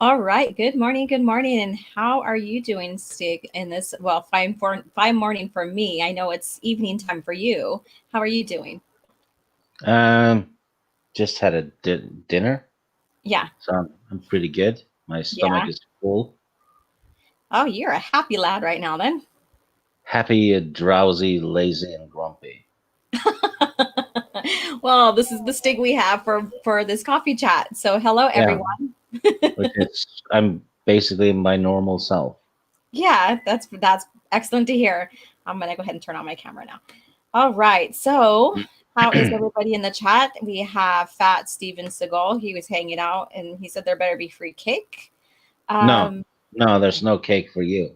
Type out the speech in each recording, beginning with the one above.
All right. Good morning. Good morning. And how are you doing, Stig? In this, well, fine morning for me. I know it's evening time for you. How are you doing? Um, just had a dinner, Yeah. so I'm pretty good. My stomach Yeah. is full. Oh, you're a happy lad right now, then. Happy, drowsy, lazy, and grumpy. Well, this is the Stig we have for this coffee chat. So, hello, Yeah, everyone. which is I'm basically my normal self. Yeah, that's excellent to hear. I'm gonna go ahead and turn on my camera now. All right. So, how is everybody in the chat? We have Fat Steven Seagal. He was hanging out and he said there better be free cake. No, Um, no, there's no cake for you.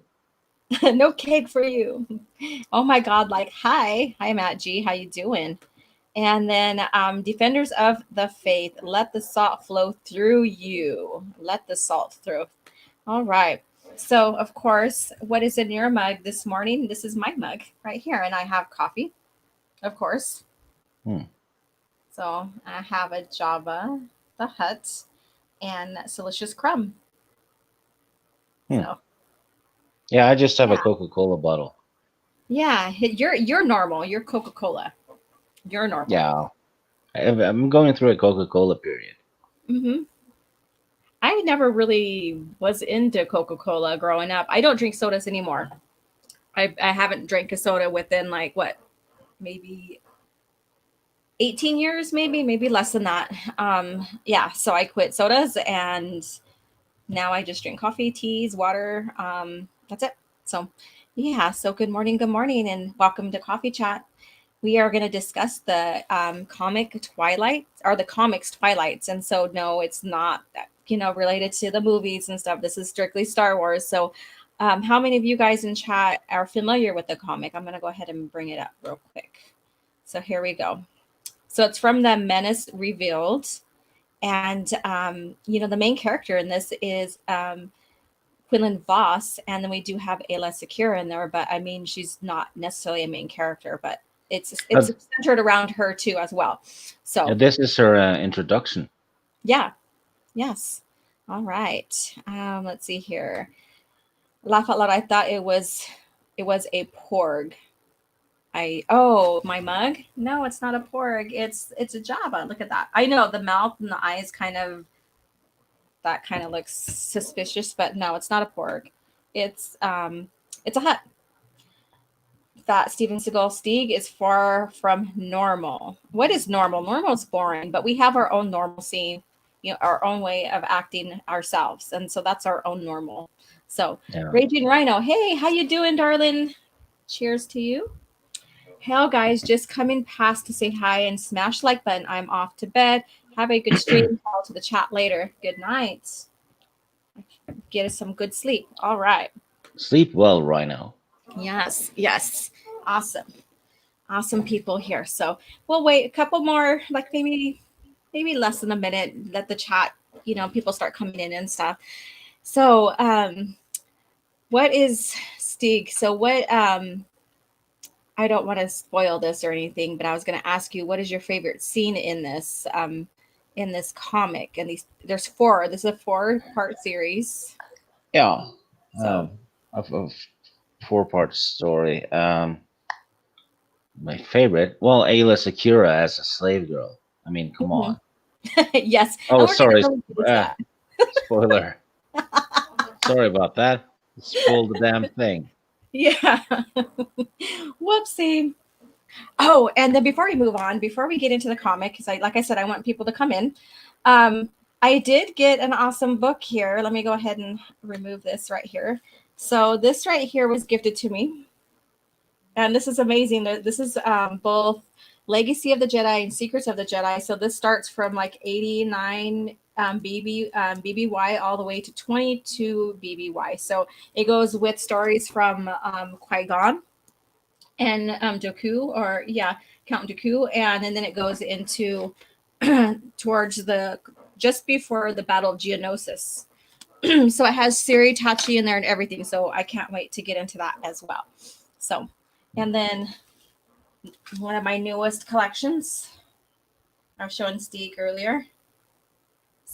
no cake for you. Oh my God! Like, hi, Matt G. How you doing? And then, defenders of the faith, let the salt flow through you. Let the salt through. All right. So, of course, what is in your mug this morning? This is my mug right here, and I have coffee, of course. Hmm. So I have a Java, the Hut, and Silicious Crumb. Hmm. So Yeah, I just have a yeah, Coca-Cola bottle. yeah, you're normal. You're Coca Cola. You're normal. Yeah, I'm going through a Coca-Cola period. hmm I never really was into Coca Cola growing up. I don't drink sodas anymore. I haven't drank a soda within like what, maybe 18 years, maybe less than that. Yeah, so I quit sodas and now I just drink coffee, teas, water. That's it. So, yeah. So, good morning, and welcome to Coffee Chat. We are going to discuss the comic Twilight, or the comics Twilights. And so, no, it's not related to the movies and stuff. This is strictly Star Wars. So, how many of you guys in chat are familiar with the comic? I'm going to go ahead and bring it up real quick. So, here we go. So, it's from the Menace Revealed. And the main character in this is Quinlan Vos, and then we do have Ayla Secure in there, but I mean she's not necessarily a main character, but it's Uh, centered around her too as well. So this is her introduction. yeah, yes, all right. Let's see here. Laugh out loud. I thought it was a porg. My mug. No, it's not a porg. It's a Java. Look at that. I know the mouth and the eyes kind of looks suspicious, but no, it's not a porg. It's um it's a hut. That Steven Seagal Stieg is far from normal. What is normal? Normal is boring, but we have our own normalcy, our own way of acting ourselves, and so that's our own normal. So, Yeah. Raging Rhino, hey, how you doing, darling? Cheers to you. Hell, guys, just coming past to say hi and smash like button. I'm off to bed. Have a good stream. Call to the chat later. Good night. Get us some good sleep. All right. Sleep well, Rhino. Yes. Yes. Awesome. Awesome people here. So we'll wait a couple more, like maybe less than a minute. Let the chat, people start coming in and stuff. So what is Stig? So what I don't want to spoil this or anything, but I was going to ask you, what is your favorite scene in this comic? And there's four. This is a four-part series. Yeah. So A four-part story. My favorite, well, Ayla Secura as a slave girl. I mean, come mhm. on. Yes, Oh, and we're going sorry. to really get into Uh, that. spoiler. Sorry about that. Spoiled the damn thing. Yeah. Whoopsie. Oh, and then before we move on, before we get into the comic, because like I said, I want people to come in. Um, I did get an awesome book here. Let me go ahead and remove this right here. So this right here was gifted to me, and this is amazing. This is both Legacy of the Jedi and Secrets of the Jedi. So this starts from like 89 BBY all the way to 22 BBY. So it goes with stories from Qui-Gon and Dooku, or yeah, Count Dooku, and then it goes into towards the just before the Battle of Geonosis. So it has Siri Tachi in there and everything. So I can't wait to get into that as well. So, and then one of my newest collections I was showing Steve earlier.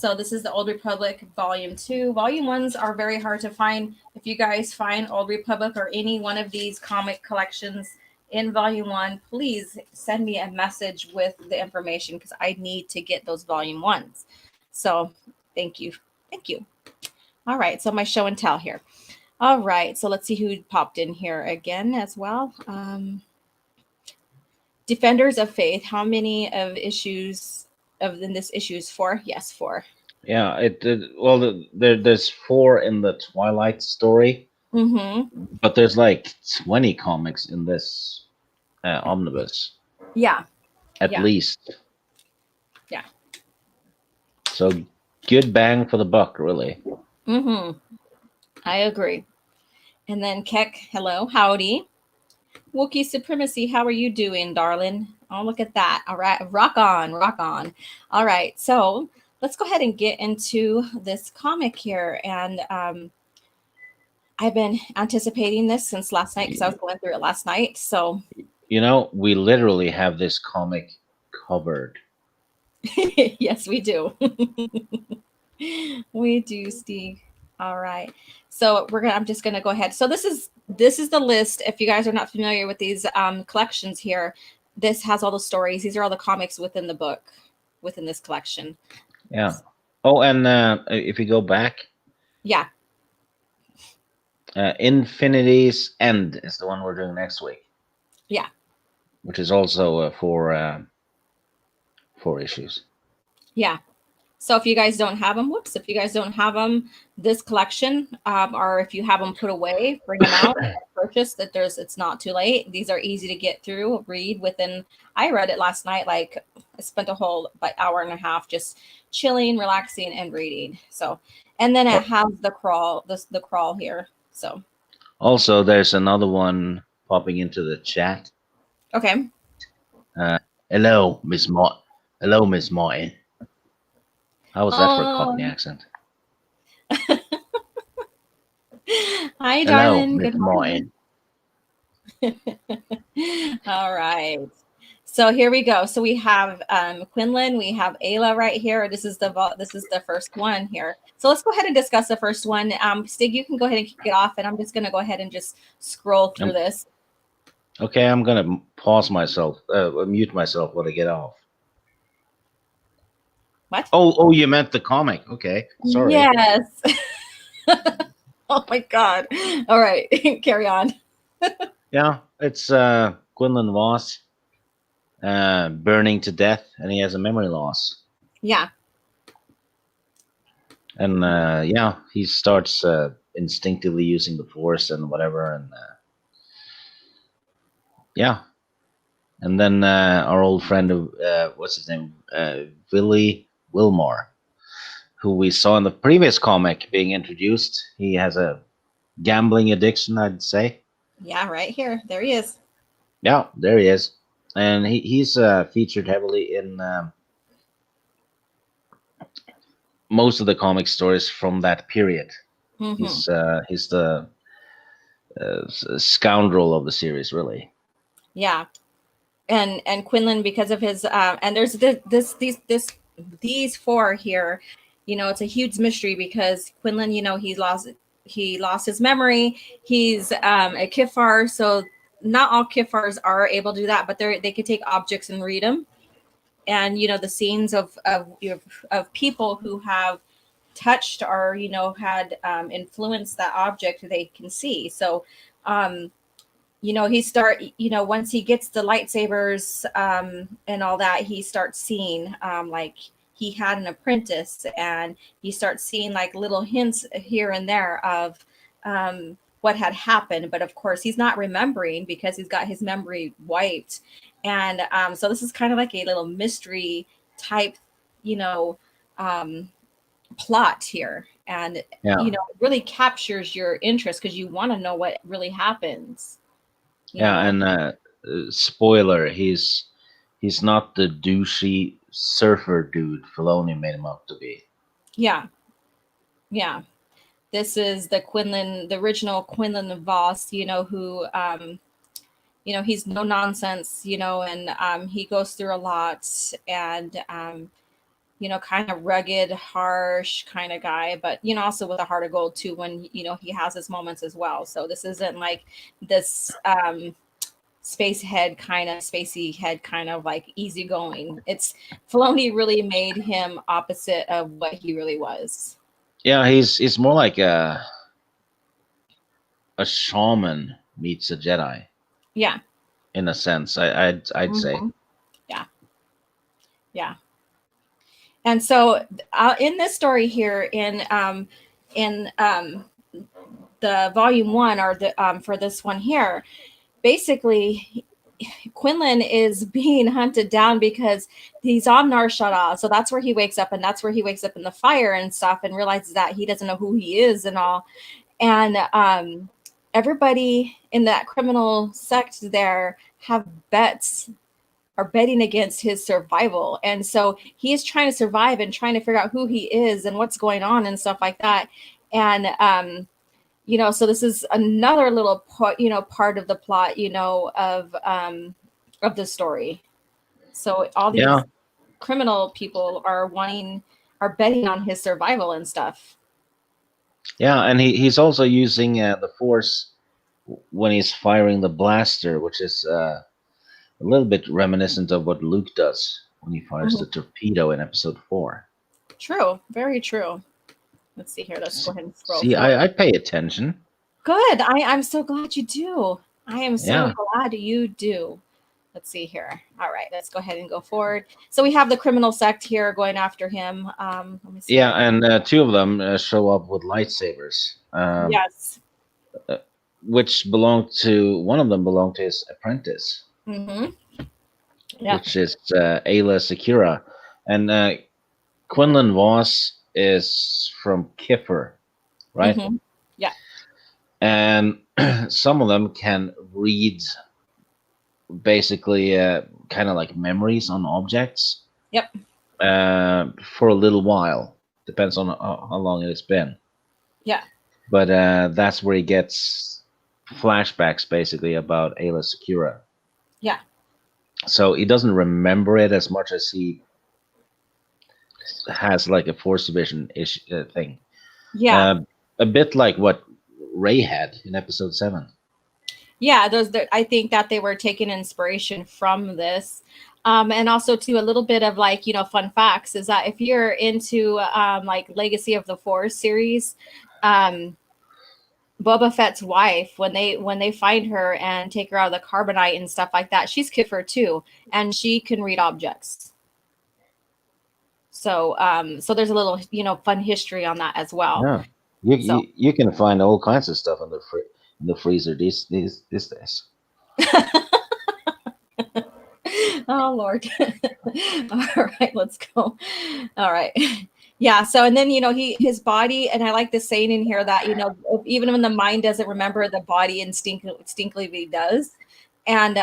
So this is the Old Republic Volume 2. Volume 1s are very hard to find. If you guys find Old Republic or any one of these comic collections in Volume 1, please send me a message with the information because I need to get those Volume 1s. So thank you. Thank you. All right, so my show and tell here. All right, so let's see who popped in here again as well. Defenders of Faith. How many of issues of in this issue is 4? Yes, 4. Yeah, there's 4 in the Twilight story, but there's like 20 comics in this omnibus. Yeah. At least. Yeah. So good bang for the buck, really. I agree. And then Keck, hello, howdy. Wookiee Supremacy, how are you doing, darling? Oh, look at that. All right, rock on, rock on. All right, so let's go ahead and get into this comic here. And I've been anticipating this since last night because I was going through it last night. So, you know, we literally have this comic covered. Yes, we do. We do, Steve. All right. So I'm just gonna go ahead. So this is the list. If you guys are not familiar with these collections here, this has all the stories. These are all the comics within the book, within this collection. Yeah. Oh, and if you go back. Yeah. Infinity's End is the one we're doing next week. Yeah. Which is also 4 issues. Yeah. So if you guys don't have them, if you guys don't have them, this collection, or if you have them put away, bring them out, purchase that it's not too late. These are easy to get through, read within. I read it last night. Like I spent a whole hour and a half just chilling, relaxing, and reading. So, and then it has the crawl, the crawl here. So also there's another one popping into the chat. Okay. Hello, Miss Mott. Hello, Miss Martin. How was that for a Cockney accent? Hi, hello, darling. Miss Good morning. All right. So here we go. So we have Quinlan, we have Ayla right here. This is the first one here. So let's go ahead and discuss the first one. Stig, you can go ahead and kick it off, and I'm just going to go ahead and just scroll through this. Okay, I'm going to pause myself, mute myself when I get off. What? Oh, you meant the comic. Okay, sorry. Yes. Oh my God. All right, carry on. Yeah, it's Quinlan Vos burning to death, and he has a memory loss. Yeah. And yeah, he starts instinctively using the Force and whatever, and yeah. And then our old friend, what's his name, Willie Wilmore, who we saw in the previous comic being introduced. He has a gambling addiction, I'd say. Yeah, right here. There he is. Yeah, there he is. And he's featured heavily in most of the comic stories from that period. He's the scoundrel of the series, really. Yeah. And Quinlan, because of his and there's these 4 here, you know, it's a huge mystery because Quinlan, you know, he lost his memory. He's a Kifar, so not all Kifars are able to do that, but they can take objects and read them. And you know, the scenes of people who have touched or, you know, had influenced that object, they can see. So you know, once he gets the lightsabers and all that, he starts seeing like he had an apprentice, and he starts seeing like little hints here and there of what had happened. But of course, he's not remembering because he's got his memory wiped. And so this is kind of like a little mystery type, you know, plot here. And, you know, it really captures your interest because you want to know what really happens. Yeah, and spoiler, he's not the douchey surfer dude Filoni made him out to be. Yeah. Yeah. This is the original Quinlan Vos, you know, who, you know, he's no nonsense, you know, and he goes through a lot. And kind of rugged, harsh kind of guy, but also with a heart of gold too when he has his moments as well. So this isn't like this spacey head kind of like easygoing. It's Filoni really made him opposite of what he really was. Yeah, he's more like a shaman meets a Jedi Yeah. in a sense. I'd say. Yeah. Yeah. And so in this story here in the volume 1 or the for this one here, basically Quinlan is being hunted down because he's on Nar Shaddaa. So that's where he wakes up, and that's where he wakes up in the fire and stuff, and realizes that he doesn't know who he is and all. And everybody in that criminal sect there have bets are betting against his survival. And so he is trying to survive and trying to figure out who he is and what's going on and stuff like that. And so this is another little part of the plot, of the story. So all these criminal people are betting on his survival and stuff. Yeah, and he's also using the Force when he's firing the blaster, which is a little bit reminiscent of what Luke does when he fires the torpedo in Episode 4. True, very true. Let's see here. Let's go ahead and scroll. See, I pay attention. Good. I'm so glad you do. I am so glad you do. Let's see here. All right, let's go ahead and go forward. So we have the criminal sect here going after him. Let me see. Yeah, and two of them show up with lightsabers. Yes. Which belonged to one of them belonged to his apprentice, yeah. which is Ayla Secura, and Quinlan Vos is from Kiffer, right? Yeah. And some of them can read basically kind of like memories on objects. Yep. For a little while, depends on how long it's been. Yeah. But that's where he gets flashbacks basically about Ayla Secura. Yeah. So he doesn't remember it as much as he has like a Force Division thing. Yeah. A bit like what Rey had in Episode 7. Yeah, I think that they were taking inspiration from this. And also too, a little bit of like, fun facts is that if you're into like Legacy of the Force series, Boba Fett's wife, when they find her and take her out of the carbonite and stuff like that, she's Kiffer too, and she can read objects. So so there's a little fun history on that as well. Yeah, you can find all kinds of stuff in the freezer these days. Oh Lord. All right, let's go. All right. Yeah, so and then his body, and I like the saying in here that even when the mind doesn't remember, the body instinctively does. And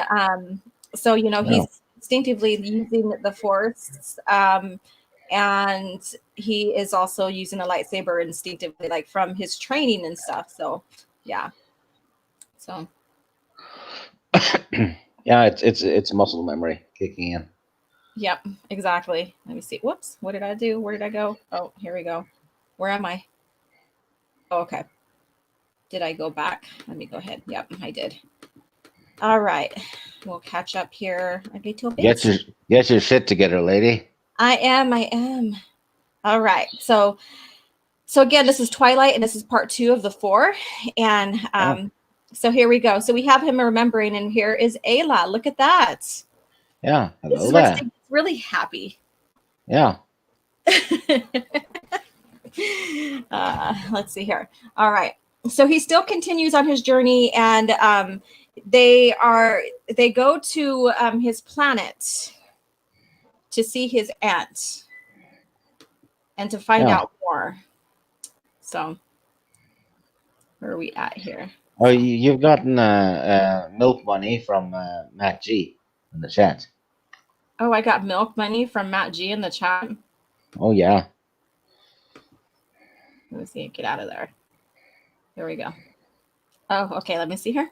so he's instinctively using the Force, and he is also using a lightsaber instinctively, like from his training and stuff. So yeah. So yeah, it's muscle memory kicking in. Yep, exactly. Let me see. Whoops. What did I do? Where did I go? Oh, here we go. Where am I? Oh, okay. Did I go back? Let me go ahead. Yep, I did. All right. We'll catch up here. I get to a bit. Get your shit together, lady. I am. All right. So again, this is Twilight, and this is part 2 of the 4. And so here we go. So we have him remembering, and here is Ayla. Look at that. Yeah, this is where Stig's really happy. Yeah. Let's see here. All right. So he still continues on his journey, and they go to his planet to see his aunt and to find out more. So where are we at here? Oh, you've gotten milk money from Matt G in the chat. Oh, I got milk money from Matt G in the chat. Oh yeah. Let me see. Get out of there. There we go. Oh, okay. Let me see here.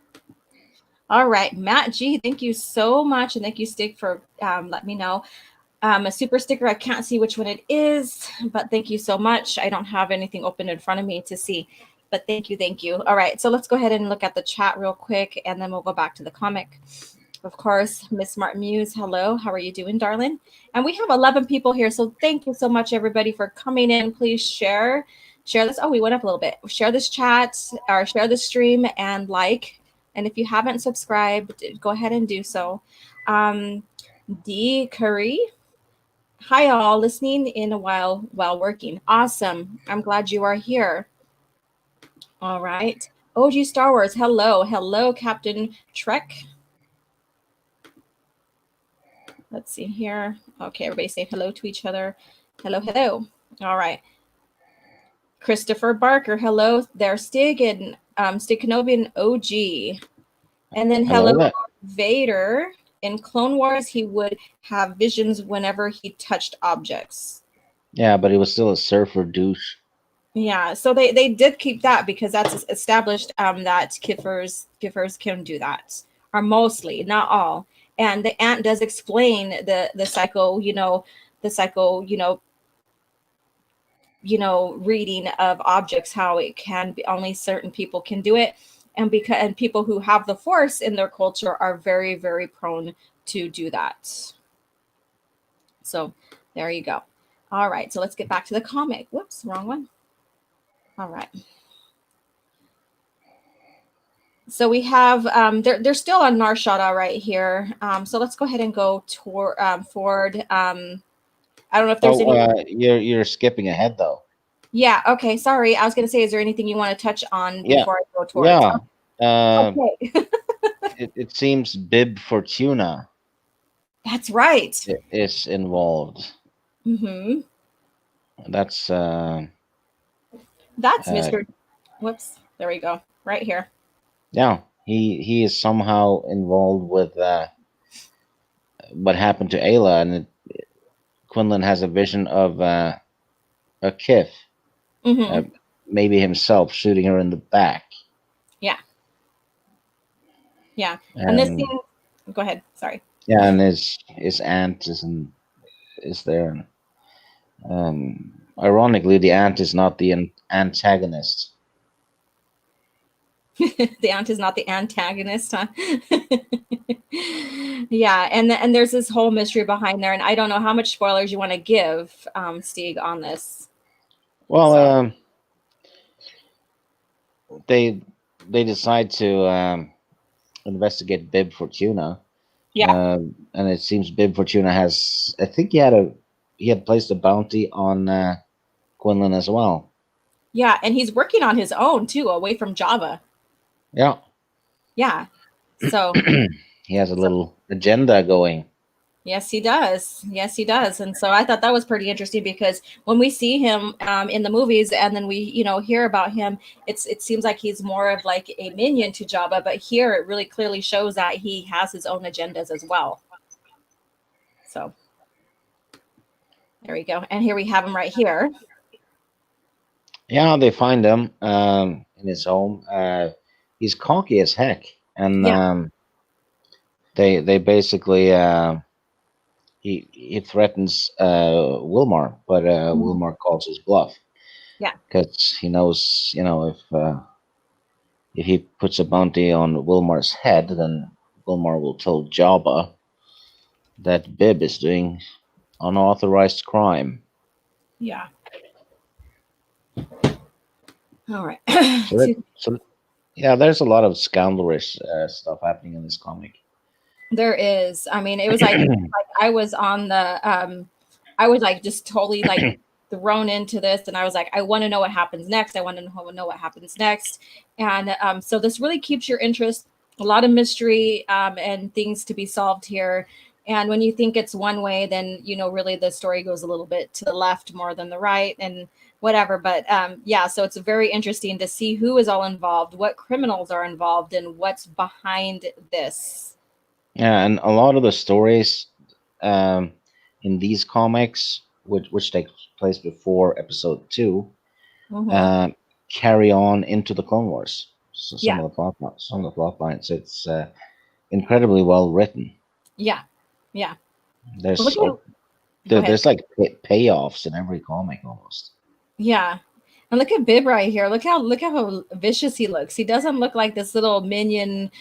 All right, Matt G. Thank you so much, and thank you, Stig, for letting me know. A super sticker. I can't see which one it is, but thank you so much. I don't have anything open in front of me to see, but thank you, thank you. All right, so let's go ahead and look at the chat real quick, and then we'll go back to the comic. Of course, Miss Martin Muse, hello. How are you doing, darling? And we have 11 people here, so thank you so much, everybody, for coming in. Please share this. Oh, we went up a little bit. Share this chat or share the stream and like. And if you haven't subscribed, go ahead and do so. D Curry, hi all, listening in a while working. Awesome. I'm glad you are here. All right. OG Star Wars, hello, Captain Trek. Let's see here. Okay, everybody say hello to each other. Hello. All right. Christopher Barker, hello there, Stig and Stig Kenobi and OG. And then hello Vader. In Clone Wars, he would have visions whenever he touched objects. Yeah, but he was still a surfer douche. Yeah, so they did keep that because that's established that Kiffers can do that, or mostly, not all. And the ant does explain the psycho, reading of objects, how it can be only certain people can do it, and people who have the force in their culture are very, very prone to do that. So there you go. All right, so let's get back to the comic. Whoops, wrong one. All right. So we have they're still on Narshada right here. So let's go ahead and go forward. I don't know if there's any. You're skipping ahead though. Yeah. Okay. Sorry. I was going to say, is there anything you want to touch on before I go towards? Yeah. Okay. it seems Bib Fortuna. That's right. Is involved. Mm-hmm. That's Mr. Whoops. There we go. Right here. Yeah, he is somehow involved with what happened to Ayla, and Quinlan has a vision of a Kith, maybe himself shooting her in the back. Yeah, and this scene. Go ahead. Sorry. Yeah, and his aunt is there. Ironically, the aunt is not the antagonist. The aunt is not the antagonist, huh? Yeah, and there's this whole mystery behind there, and I don't know how much spoilers you want to give, Stig, on this. Well, they decide to investigate Bib Fortuna. Yeah, and it seems Bib Fortuna has. I think he had placed a bounty on Quinlan as well. Yeah, and he's working on his own too, away from Java. Yeah. So he has a little agenda going. Yes, he does. And so I thought that was pretty interesting because when we see him in the movies and then we, hear about him, it seems like he's more of like a minion to Jabba, but here it really clearly shows that he has his own agendas as well. So there we go. And here we have him right here. Yeah, they find him in his home. He's cocky as heck, and they basically he threatens Wilmar, but Wilmar calls his bluff. Yeah, because he knows, if he puts a bounty on Wilmar's head, then Wilmar will tell Jabba that Bib is doing unauthorized crime. Yeah. All right. So there's a lot of scoundrelish stuff happening in this comic. There is. I mean, it was like I was on the I was like just totally like thrown into this, and I was like, I want to know what happens next. I want to know what happens next. And so this really keeps your interest. A lot of mystery and things to be solved here. And when you think it's one way, then really the story goes a little bit to the left more than the right, and whatever. But so it's very interesting to see who is all involved, what criminals are involved, and what's behind this. Yeah, and a lot of the stories in these comics, which take place before episode 2, carry on into the Clone Wars. So some of the plot lines, it's incredibly well written. Yeah. There's Go Dude, ahead. there's like payoffs in every comic almost. Yeah. And look at Bib right here. Look how vicious he looks. He doesn't look like this little minion,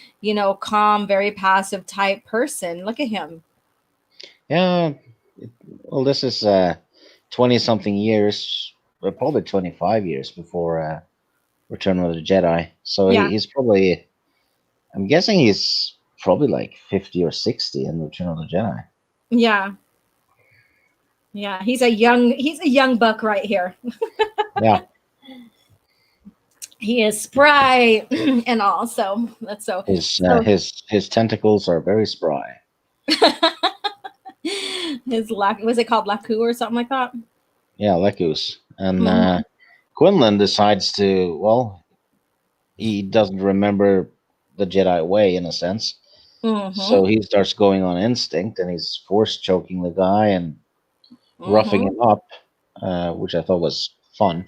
calm, very passive type person. Look at him. Yeah. Well, this is 20 something years, probably 25 years before Return of the Jedi. So Yeah. he's probably, I'm guessing he's probably like 50 or 60 in Return of the Jedi. Yeah. Yeah. He's a young buck right here. Yeah. He is spry and all. So that's so His so his tentacles are very spry. his was it called Laku or something like that? Yeah, Lekus. And Hmm. Quinlan decides to, well, he doesn't remember the Jedi way in a sense. Hmm. So he starts going on instinct and he's force choking the guy and roughing Hmm. him up, which I thought was fun.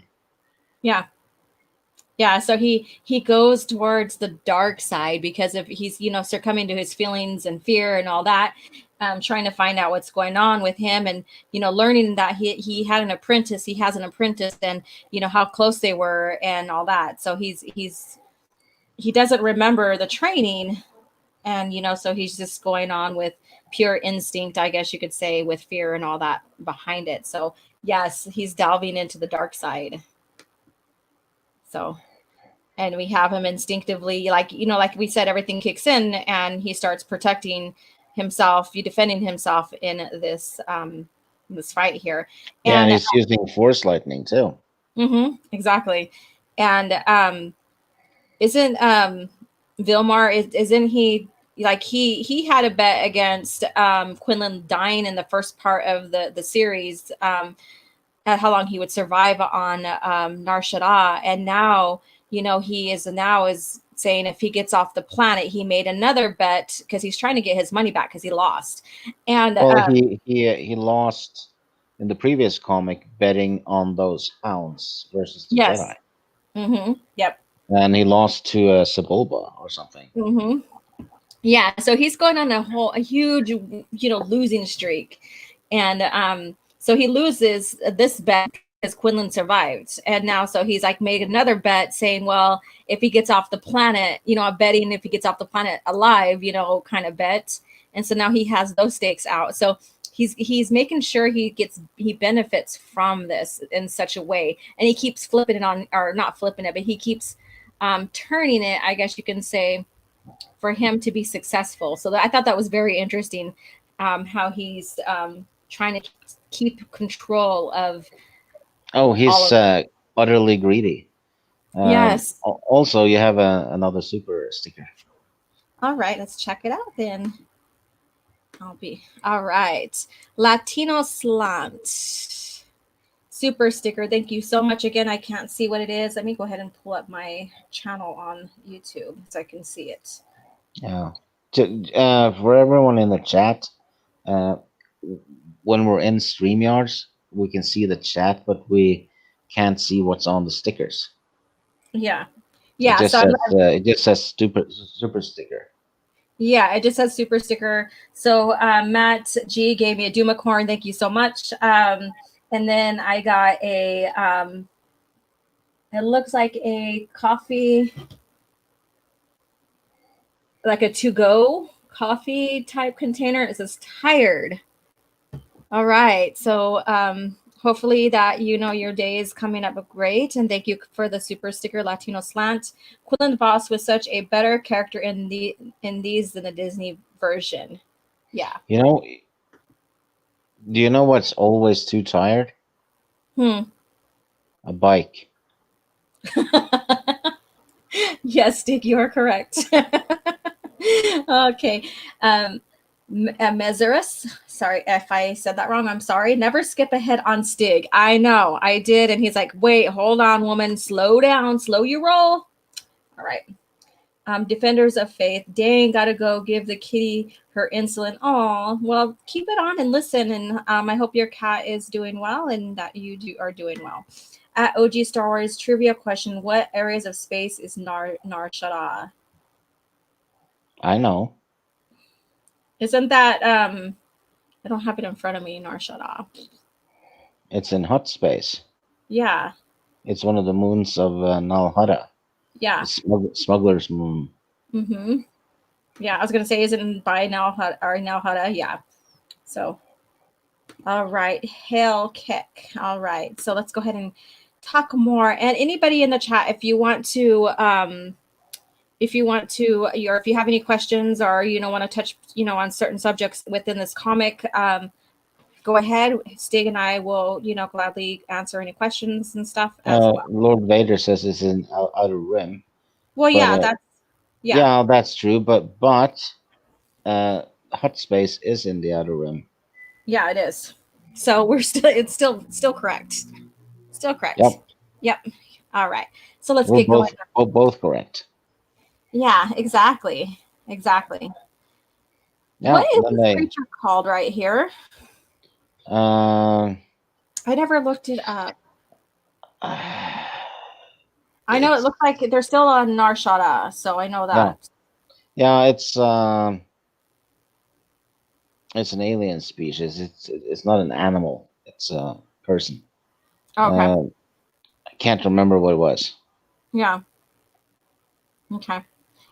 Yeah. Yeah, so he goes towards the dark side because of he's succumbing to his feelings and fear and all that, trying to find out what's going on with him, and learning that he had an apprentice, he has an apprentice, and how close they were and all that. So he doesn't remember the training, and so he's just going on with pure instinct, I guess you could say, with fear and all that behind it. So yes, he's delving into the dark side. So, and we have him instinctively, like we said, everything kicks in and he starts protecting himself, defending himself in this fight here. Yeah, and And he's using force lightning too. exactly. And isn't Vilmar, isn't he, like, he had a bet against Quinlan dying in the first part of the series, at how long he would survive on Nar Shaddaa, and now he is saying if he gets off the planet, he made another bet because he's trying to get his money back because he lost, and Well, he lost in the previous comic betting on those hounds versus the yes, Jedi, yep, and he lost to Sebulba or something. yeah. So he's going on a huge losing streak, and so he loses this bet because Quinlan survived, and now so he's like made another bet saying, well, if he gets off the planet, I'm betting if he gets off the planet alive, kind of bet. And so now he has those stakes out. So he's making sure he benefits from this in such a way, and he keeps flipping it on, or not flipping it, but he keeps turning it, I guess you can say, for him to be successful. So I thought that was very interesting, how he's trying to keep control of Oh, all he's of. utterly greedy. Yes. Also, you have another super sticker. All right, let's check it out then. I'll be all right. Latino slant super sticker. Thank you so much again. I can't see what it is. Let me go ahead and pull up my channel on YouTube so I can see it. Yeah. For everyone in the chat, uh, when we're in StreamYards, we can see the chat, but we can't see what's on the stickers. Yeah. It Yeah. just So says super sticker. yeah, it just says super sticker. So Matt G gave me a Duma corn. Thank you so much. And then I got it looks like a coffee, like a to-go coffee type container. It says tired. All right. So hopefully that your day is coming up great. And thank you for the super sticker, Latino slant. Quinlan Vos was such a better character in these than the Disney version. Yeah. You know, do you know what's always too tired? Hmm. A bike. Yes, Stig, you are correct. Okay. Mezerus. Sorry if I said that wrong. I'm sorry. Never skip ahead on Stig. I know I did. And he's like, wait, hold on, woman. Slow down. Slow your roll. All right. Defenders of Faith. Dang, gotta go give the kitty her insulin. Oh, well, keep it on and listen. And I hope your cat is doing well and that you are doing well. At OG Star Wars trivia question: what areas of space is Nar Shaddaa? I know. Isn't that I don't have it in front of me, nor shut off. It's in hot space. Yeah. It's one of the moons of Nal Hutta, Yeah. the smuggler's moon. Mm-hmm. Yeah, I was gonna say, is it by now or now Hutta? Yeah. So, all right, hail kick. All right, so let's go ahead and talk more. And anybody in the chat, if you want to, or if you have any questions, or want to touch, on certain subjects within this comic, go ahead. Stig and I will, gladly answer any questions and stuff as well. Lord Vader says it's in Outer Rim. Well, But, yeah, yeah. Yeah, that's true. But hot space is in the Outer Rim. Yeah, it is. So it's still correct. Still correct. Yep. All right. So let's We're get going. both correct. Yeah, exactly. Exactly. Yeah, What is this creature called right here? I never looked it up. I know it looks like they're still on Nar Shaddaa, so I know that. Yeah, it's an alien species. It's not an animal. It's a person. Okay. I can't remember what it was. Yeah. Okay.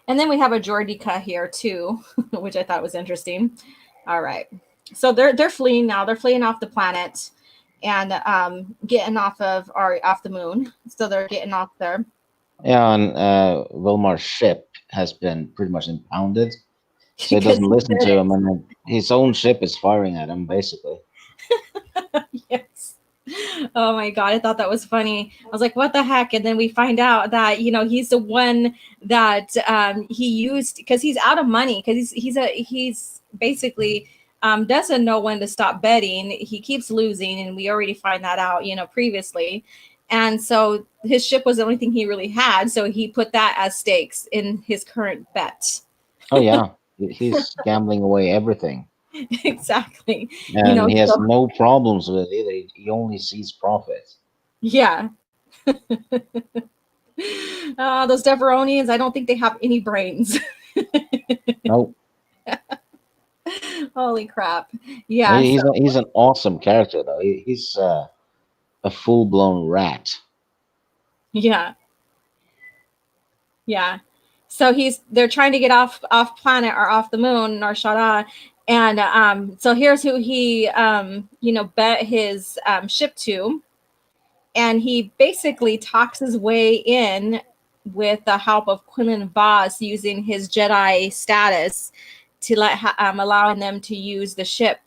And then we have a Jordica here too, which I thought was interesting. All right. So they're fleeing now. They're fleeing off the planet and getting off the moon. So they're getting off there. Yeah, and Wilmar's ship has been pretty much impounded, so he doesn't listen to him, and his own ship is firing at him, basically. Yes. Oh my God, I thought that was funny. I was like, what the heck? And then we find out that, he's the one that he used because he's out of money, because he's basically doesn't know when to stop betting. He keeps losing, and we already find that out, previously. And so his ship was the only thing he really had. So he put that as stakes in his current bet. Oh, yeah. He's gambling away everything. Exactly. And he has no problems with it either. He only sees profit. Yeah. Those Deveronians, I don't think they have any brains. Nope. Holy crap. Yeah. He's an awesome character, though. He's a full-blown rat. Yeah. Yeah. So they're trying to get off planet or off the moon, Nar Shaddaa. And so here's who he bet his ship to. And he basically talks his way in with the help of Quinlan Vos using his Jedi status to allowing them to use the ship,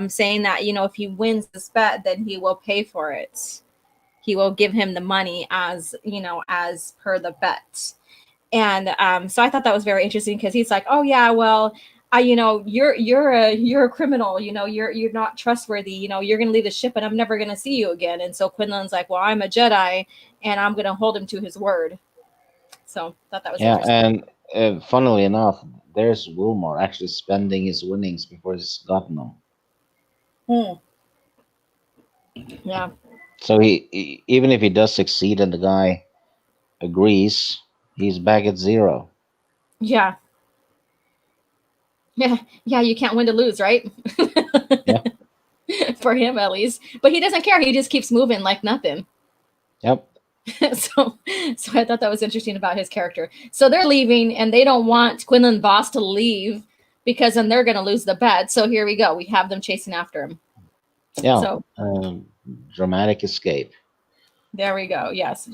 saying that, if he wins this bet, then he will pay for it. He will give him the money as per the bet. And so I thought that was very interesting, because he's like, oh yeah, well, you're a criminal, you're not trustworthy, you're gonna leave the ship and I'm never gonna see you again. And so Quinlan's like, well, I'm a Jedi and I'm gonna hold him to his word. So I thought that was interesting. And funnily enough, there's Wilmar actually spending his winnings before he's gotten them. Yeah. So he even if he does succeed and the guy agrees, he's back at zero. Yeah. Yeah, you can't win to lose, right? Yeah. For him, at least. But he doesn't care. He just keeps moving like nothing. Yep. So I thought that was interesting about his character. So they're leaving, and they don't want Quinlan Vos to leave, because then they're going to lose the bet. So here we go. We have them chasing after him. Yeah. So dramatic escape. There we go. Yes.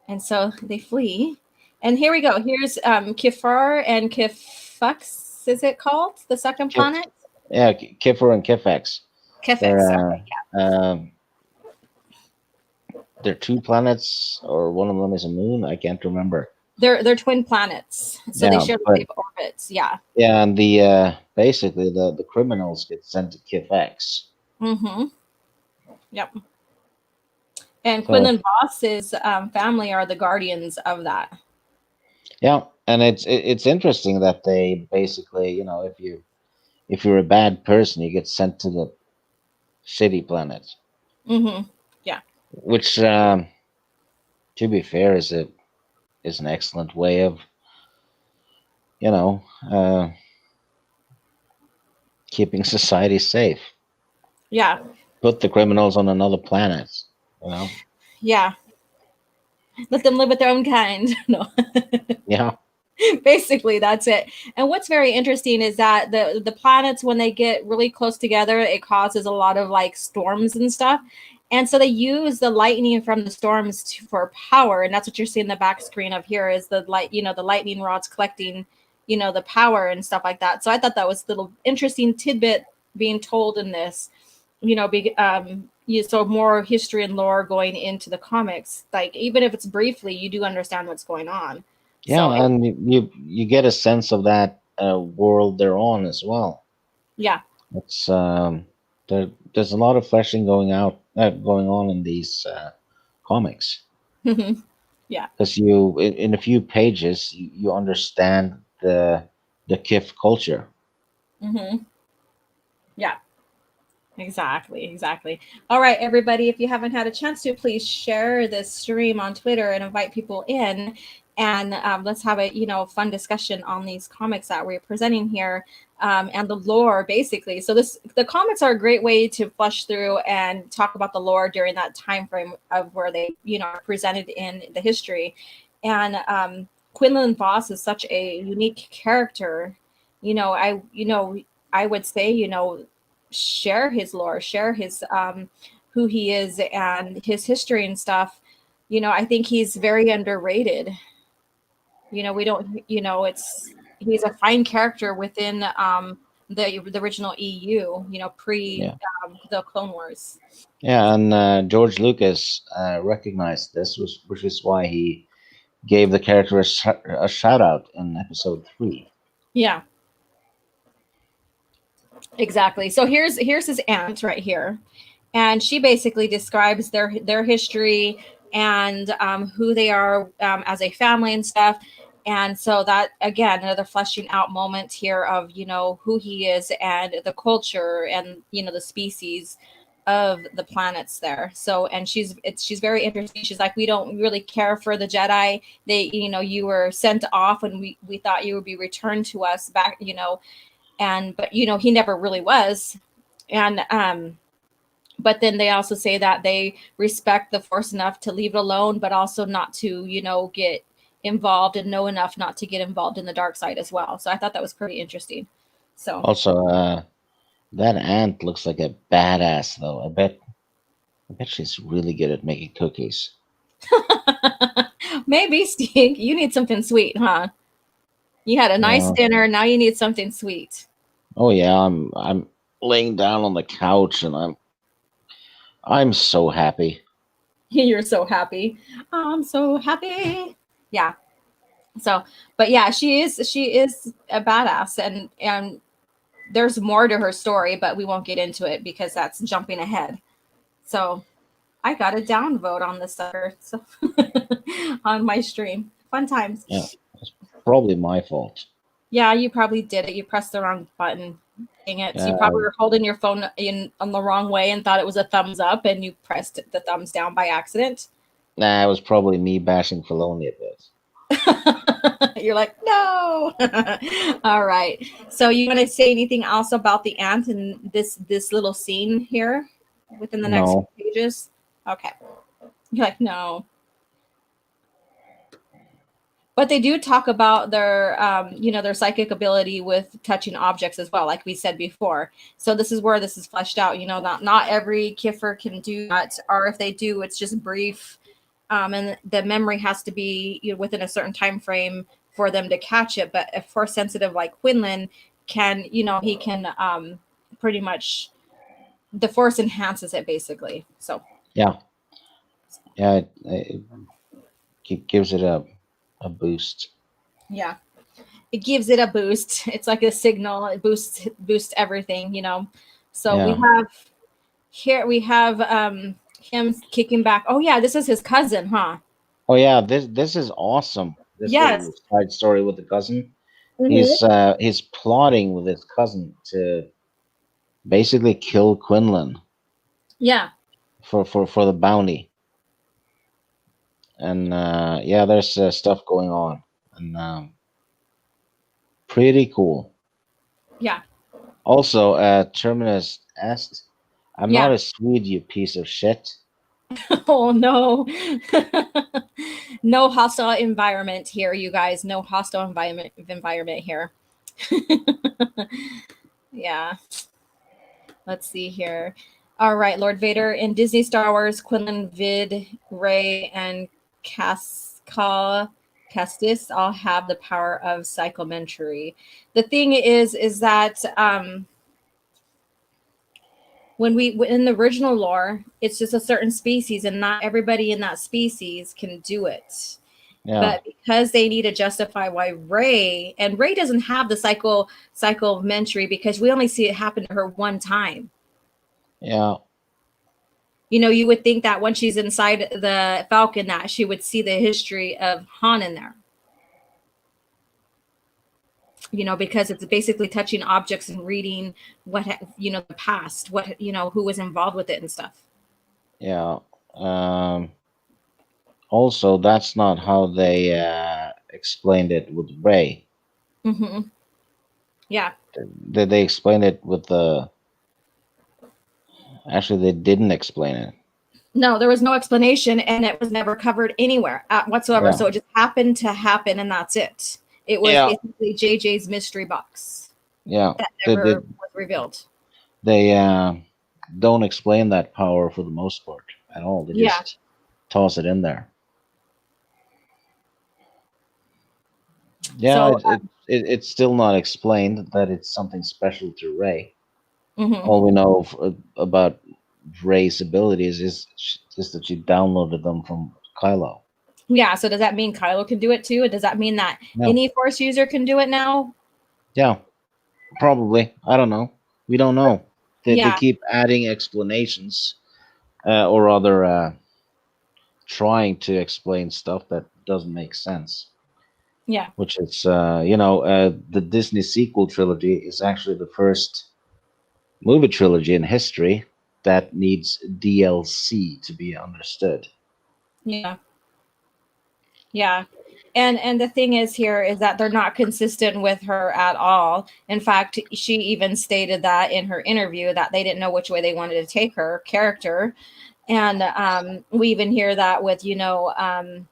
And so they flee. And here we go. Here's Kifar and Kifux, is it called? The second planet? Yeah, Kifar and Kifex. Kifex. They're two planets, or one of them is a moon. I can't remember. They're twin planets, so they share the same orbits. Yeah. Yeah, and the basically the criminals get sent to Kifex. Mm-hmm. Yep. And Quinlan Vos's family are the guardians of that. Yeah, and it's interesting that they basically, if you're a bad person, you get sent to the shitty planet. Mm-hmm. Yeah. Which, to be fair, is an excellent way of, keeping society safe. Yeah. Put the criminals on another planet. You know. Yeah. Let them live with their own kind. No. Yeah. Basically that's it. And what's very interesting is that the planets, when they get really close together, it causes a lot of like storms and stuff, and so they use the lightning from the storms for power, and that's what you're seeing the back screen of here is the light, the lightning rods collecting, the power and stuff like that. So I thought that was a little interesting tidbit being told in this, so more history and lore going into the comics, like even if it's briefly, you do understand what's going on. Yeah, So and you get a sense of that world they're on as well. yeah. It's there's a lot of fleshing going on in these comics Yeah. because in a few pages you understand the Kif culture. Hmm. Yeah. Exactly, exactly. All right, everybody, if you haven't had a chance to, please share this stream on Twitter and invite people in, and let's have a fun discussion on these comics that we're presenting here, and the lore, basically. So the comics are a great way to flush through and talk about the lore during that time frame of where they are presented in the history, and Quinlan Vos is such a unique character. I would say share his lore, share his who he is and his history and stuff. I think he's very underrated. We don't, it's he's a fine character within the original EU, pre Yeah, the Clone Wars. yeah, and George Lucas recognized this, which is why he gave the character a shout out in episode 3. Yeah, exactly. So here's his aunt right here, and she basically describes their history and who they are as a family and stuff. And so that, again, another fleshing out moment here of who he is and the culture and the species of the planets there. So, and she's very interesting. She's like, we don't really care for the Jedi. They, you were sent off and we thought you would be returned to us back, and but he never really was. And but then they also say that they respect the force enough to leave it alone, but also not to get involved, and know enough not to get involved in the dark side as well. So I thought that was pretty interesting. So Also, that aunt looks like a badass, though. I bet she's really good at making cookies. maybe, Steve, you need something sweet, huh? You had a nice Yeah. dinner, now you need something sweet. Oh yeah, I'm laying down on the couch and I'm so happy. You're so happy. I'm so happy. Yeah. So, but yeah, she is a badass, and there's more to her story, but we won't get into it because that's jumping ahead. So I got a downvote on this sucker. So on my stream. Fun times. Yeah, it's probably my fault. Yeah, you probably did it. You pressed the wrong button. Dang it. You Uh, probably were holding your phone in on the wrong way and thought it was a thumbs up, and you pressed the thumbs down by accident. nah, it was probably me bashing Filoni a bit. You're like, no. All right. So you want to say anything else about the ant and this little scene here within the next few No, pages? Okay. You're like, no. But they do talk about their psychic ability with touching objects as well, like we said before. So this is where this is fleshed out. Not every Kiffer can do that, or if they do, it's just brief, and the memory has to be within a certain time frame for them to catch it. But a force sensitive like Quinlan can, he can pretty much, the force enhances it basically. So yeah, yeah, it gives it a boost. yeah. It gives it a boost. It's like a signal. It boosts everything. So Yeah. we have him kicking back. Oh yeah, this is his cousin, huh? Oh yeah, this is awesome. This Yes. little side story with the cousin. Hmm. He's plotting with his cousin to basically kill Quinlan Yeah. for the bounty. And yeah, there's stuff going on, and pretty cool. Yeah. Also, Terminus asked, "I'm not Yeah. a Swede, you piece of shit." Oh no. No hostile environment here, you guys. No hostile environment here. Yeah. Let's see here. All right, Lord Vader in Disney Star Wars, Quinlan Vid, Ray, and Castis all have the power of psychometry. The thing is that when we in the original lore, it's just a certain species, and not everybody in that species can do it. Yeah, But because they need to justify why Ray doesn't have the psychometry because we only see it happen to her one time. yeah, You would think that once she's inside the Falcon, that she would see the history of Han in there. Because it's basically touching objects and reading the past, who was involved with it and stuff. yeah. Also, that's not how they explained it with Ray. Hmm. Yeah. They explained it with the. Actually, they didn't explain it. No, there was no explanation, and it was never covered anywhere whatsoever. Yeah, So it just happened to happen, and that's it. It was yeah, basically JJ's mystery box yeah. that They never did. was revealed. They don't explain that power for the most part at all. They Yeah. just toss it in there. Yeah, So, it's still not explained that it's something special to Ray. mhm. All we know about Ray's abilities is just that she downloaded them from Kylo. Yeah. So does that mean Kylo can do it too? Does that mean that Yeah, any Force user can do it now? yeah, probably. I don't know. We don't know. They Yeah. keep adding explanations, or rather, trying to explain stuff that doesn't make sense. Yeah. Which is, the Disney sequel trilogy is actually the first movie trilogy in history that needs DLC to be understood. Yeah. Yeah. And the thing is here is that they're not consistent with her at all. In fact, she even stated that in her interview that they didn't know which way they wanted to take her character. And we even hear that with you know um,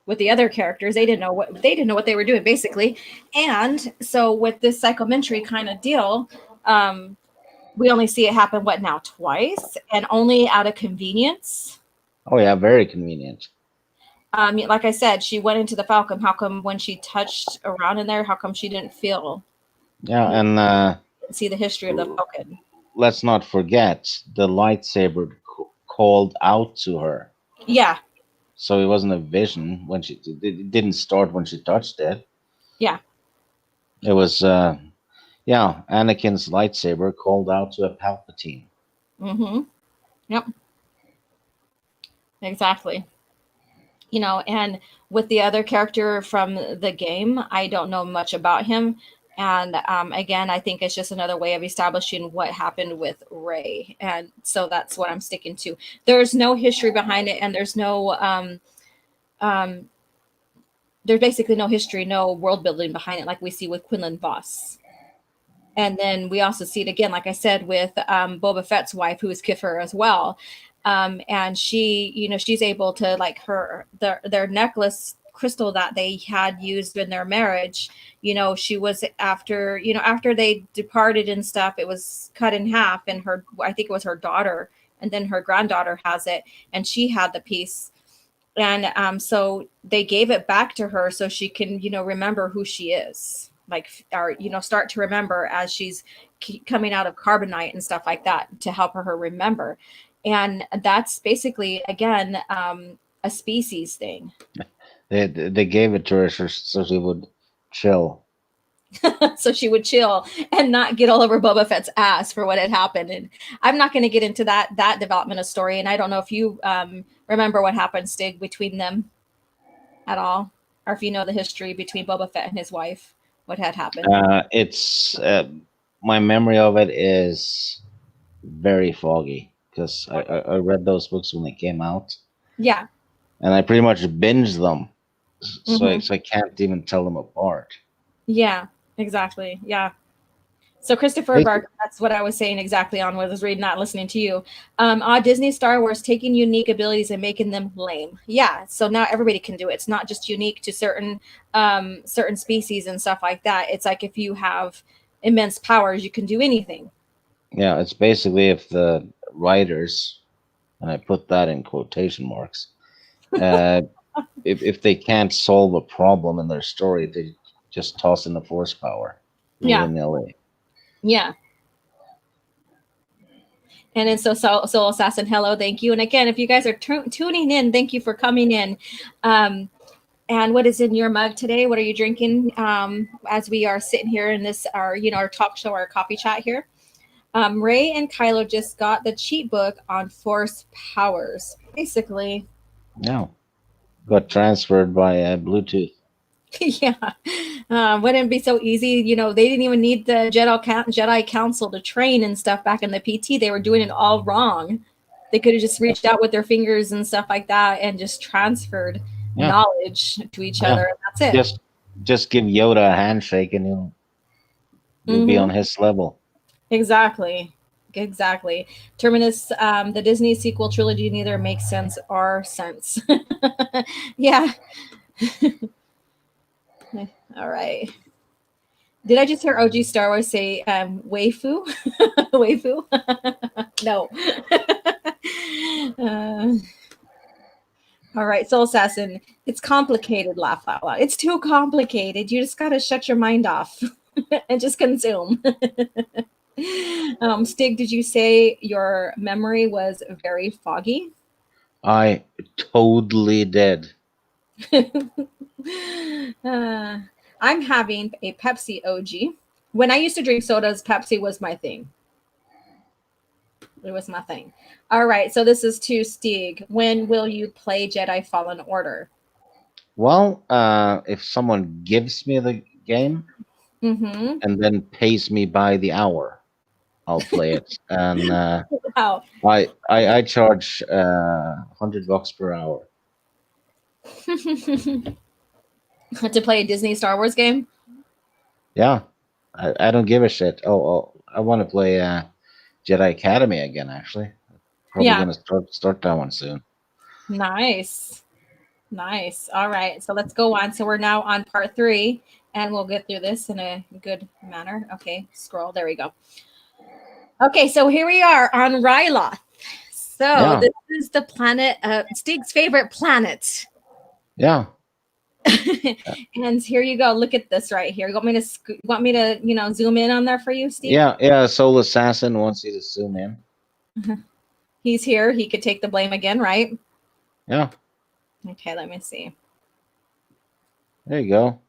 with the other characters, they didn't know what they were doing basically. And so with this psychometry kind of deal, um, we only see it happen what now twice, and only out of convenience. Oh yeah, very convenient. Like I said, she went into the Falcon. How come when she touched around in there, how come she didn't feel, Yeah, you and see the history of the Falcon? let's not forget the lightsaber called out to her. Yeah, So it wasn't a vision when it didn't start when she touched it. yeah, It was yeah, Anakin's lightsaber called out to a Palpatine. mm-hmm, yep, exactly. And with the other character from the game, I don't know much about him. And again, I think it's just another way of establishing what happened with Ray. And so that's what I'm sticking to. There's no history behind it, and um, there's basically no history, no world building behind it, like we see with Quinlan Vos. And then we also see it again, like I said, with Boba Fett's wife, who is Kiffer as well. And she's able to, like, their necklace crystal that they had used in their marriage. She was after they departed and stuff. It was cut in half, and I think it was her daughter, and then her granddaughter has it, and she had the piece. And so they gave it back to her so she can remember who she is, like, or start to remember as she's coming out of carbonite and stuff like that, to help her remember. And that's basically, again, a species thing. They gave it to her so she would chill. So she would chill and not get all over Boba Fett's ass for what had happened. And I'm not going to get into that development of story. And I don't know if you remember what happened, Stig, between them at all, or if you know the history between Boba Fett and his wife, what had happened. It's my memory of it is very foggy because I read those books when they came out, Yeah. and I pretty much binged them, so Hmm. I can't even tell them apart. Yeah. Exactly. Yeah. So Christopher Basic- Barker, that's what I was saying exactly on what I was reading, not listening to you. Disney Star Wars taking unique abilities and making them lame. Yeah, so now everybody can do it. It's not just unique to certain species and stuff like that. It's like if you have immense powers, you can do anything. Yeah, it's basically if the writers, and I put that in quotation marks, uh, if they can't solve a problem in their story, they just toss in the force power Yeah, willy nilly. yeah. And then Soul Assassin, hello, thank you. And again, if you guys are tuning in, thank you for coming in. And what is in your mug today? What are you drinking? As we are sitting here in this, our talk show, our coffee chat here. Ray and Kylo just got the cheat book on Force powers. Basically, Yeah, got transferred by Bluetooth. yeah. Wouldn't it be so easy? They didn't even need the Jedi Council to train and stuff back in the PT. They were doing it all wrong. They could have just reached out with their fingers and stuff like that and just transferred Yeah, knowledge to each yeah. other. And that's it. Just give Yoda a handshake and you'll be on Mm-hmm. his level. Exactly. Exactly. Terminus, the Disney sequel trilogy neither makes sense or sense. Yeah. All right. Did I just hear OG Star Wars say waifu? Waifu? No. uh, all right, Soul Assassin. It's complicated, laugh out loud. It's too complicated. You just got to shut your mind off and just consume. Stig, did you say your memory was very foggy? I totally did. uh, I'm having a Pepsi OG. When I used to drink sodas, Pepsi was my thing. It was my thing. All right, so this is to Stig. When will you play Jedi Fallen Order? Well, if someone gives me the game Mm-hmm. and then pays me by the hour, I'll play it. And Wow. I charge $100 per hour. To play a Disney Star Wars game? Yeah, I don't give a shit. I want to play Jedi Academy again. Actually, probably Yeah. gonna start that one soon. Nice. Nice. All right. So let's go on. So we're now on part 3, and we'll get through this in a good manner. Okay. Scroll. There we go. Okay. So here we are on Ryloth. So Yeah, this is the planet, Stig's favorite planet. yeah. And here you go. Look at this right here. You want me to zoom in on there for you, Steve? Yeah. Soul Assassin wants you to zoom in. He's here. He could take the blame again, right? Yeah, Okay, let me see. there you go.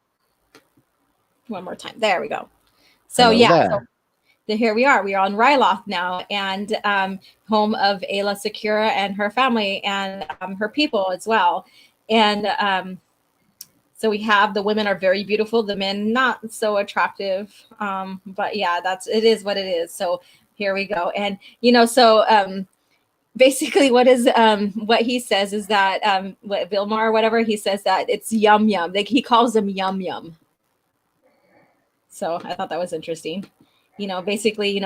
One more time. There we go. So Hello yeah, there. so here we are. We are on Ryloth now, and home of Ayla Secura and her family and her people as well. And so we have the women are very beautiful, the men not so attractive. But yeah, it is what it is. So here we go. And basically what he says is that what Vilmar or whatever, he says that it's yum yum. Like he calls them yum yum. So I thought that was interesting. Basically,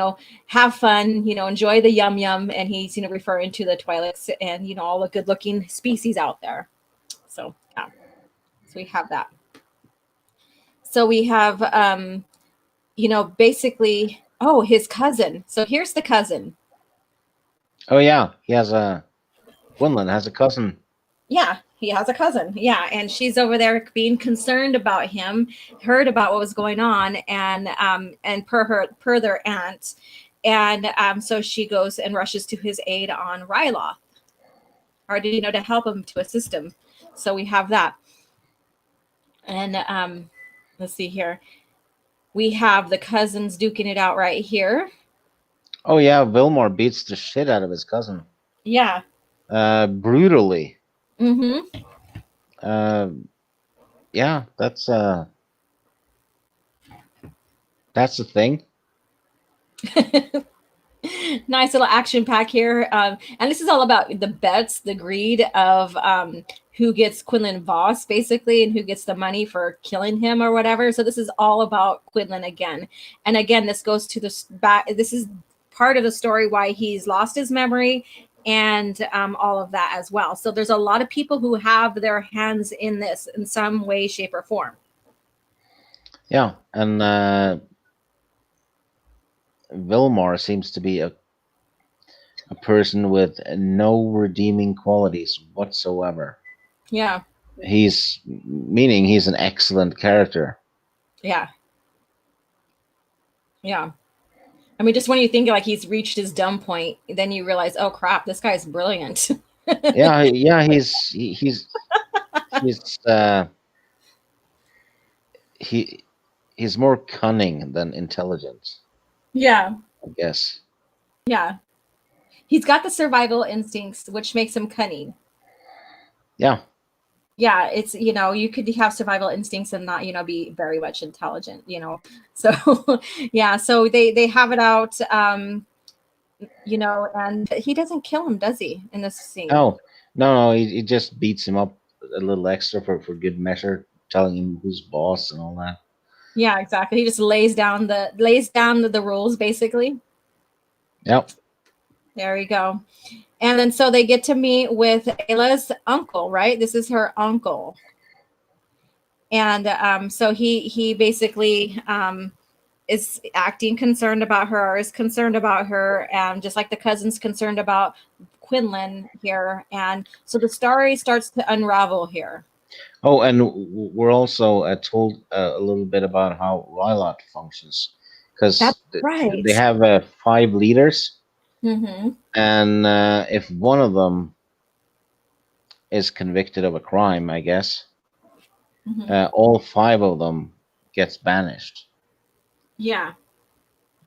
have fun, enjoy the yum yum. And he's, referring to the Twi'leks and, all the good looking species out there. So, yeah. So we have that. So we have, basically, his cousin. So here's the cousin. Oh yeah, he has a Quinlan has a cousin. Yeah, he has a cousin. Yeah, and she's over there being concerned about him, heard about what was going on, and per their aunt, and so she goes and rushes to his aid on Ryloth, or to help him, to assist him. So we have that, and let's see here. We have the cousins duking it out right here. Oh yeah, Vilmore beats the shit out of his cousin. Yeah. Brutally. Mm-hmm. Yeah, that's the thing. Nice little action pack here. And this is all about the bets, the greed of who gets Quinlan Vos basically, and who gets the money for killing him or whatever. So this is all about Quinlan again. And again, this goes to this back. This is part of the story why he's lost his memory and all of that as well. So there's a lot of people who have their hands in this in some way, shape, or form. Yeah, and Vilmar seems to be a person with no redeeming qualities whatsoever. Yeah. He's meaning he's an excellent character. Yeah. Yeah. I mean, just when you think like he's reached his dumb point, then you realize, oh crap, this guy's brilliant. Yeah, he's he's more cunning than intelligent, Yeah. I guess. Yeah. He's got the survival instincts, which makes him cunning. Yeah. Yeah, it's, you could have survival instincts and not, be very much intelligent, So yeah, so they have it out, and he doesn't kill him, does he, in this scene? Oh, no, he just beats him up a little extra for good measure, telling him who's boss and all that. Yeah, exactly. He just lays down the rules basically. Yep. There you go. And then so they get to meet with Ayla's uncle, right? This is her uncle. And so he basically is acting concerned about her, is concerned about her, and just like the cousin's concerned about Quinlan here. And so the story starts to unravel here. Oh, and we're also told a little bit about how Ryloth functions, because That's right. they have 5 leaders, Mm-hmm. and if one of them is convicted of a crime, I guess, all 5 of them gets banished. Yeah.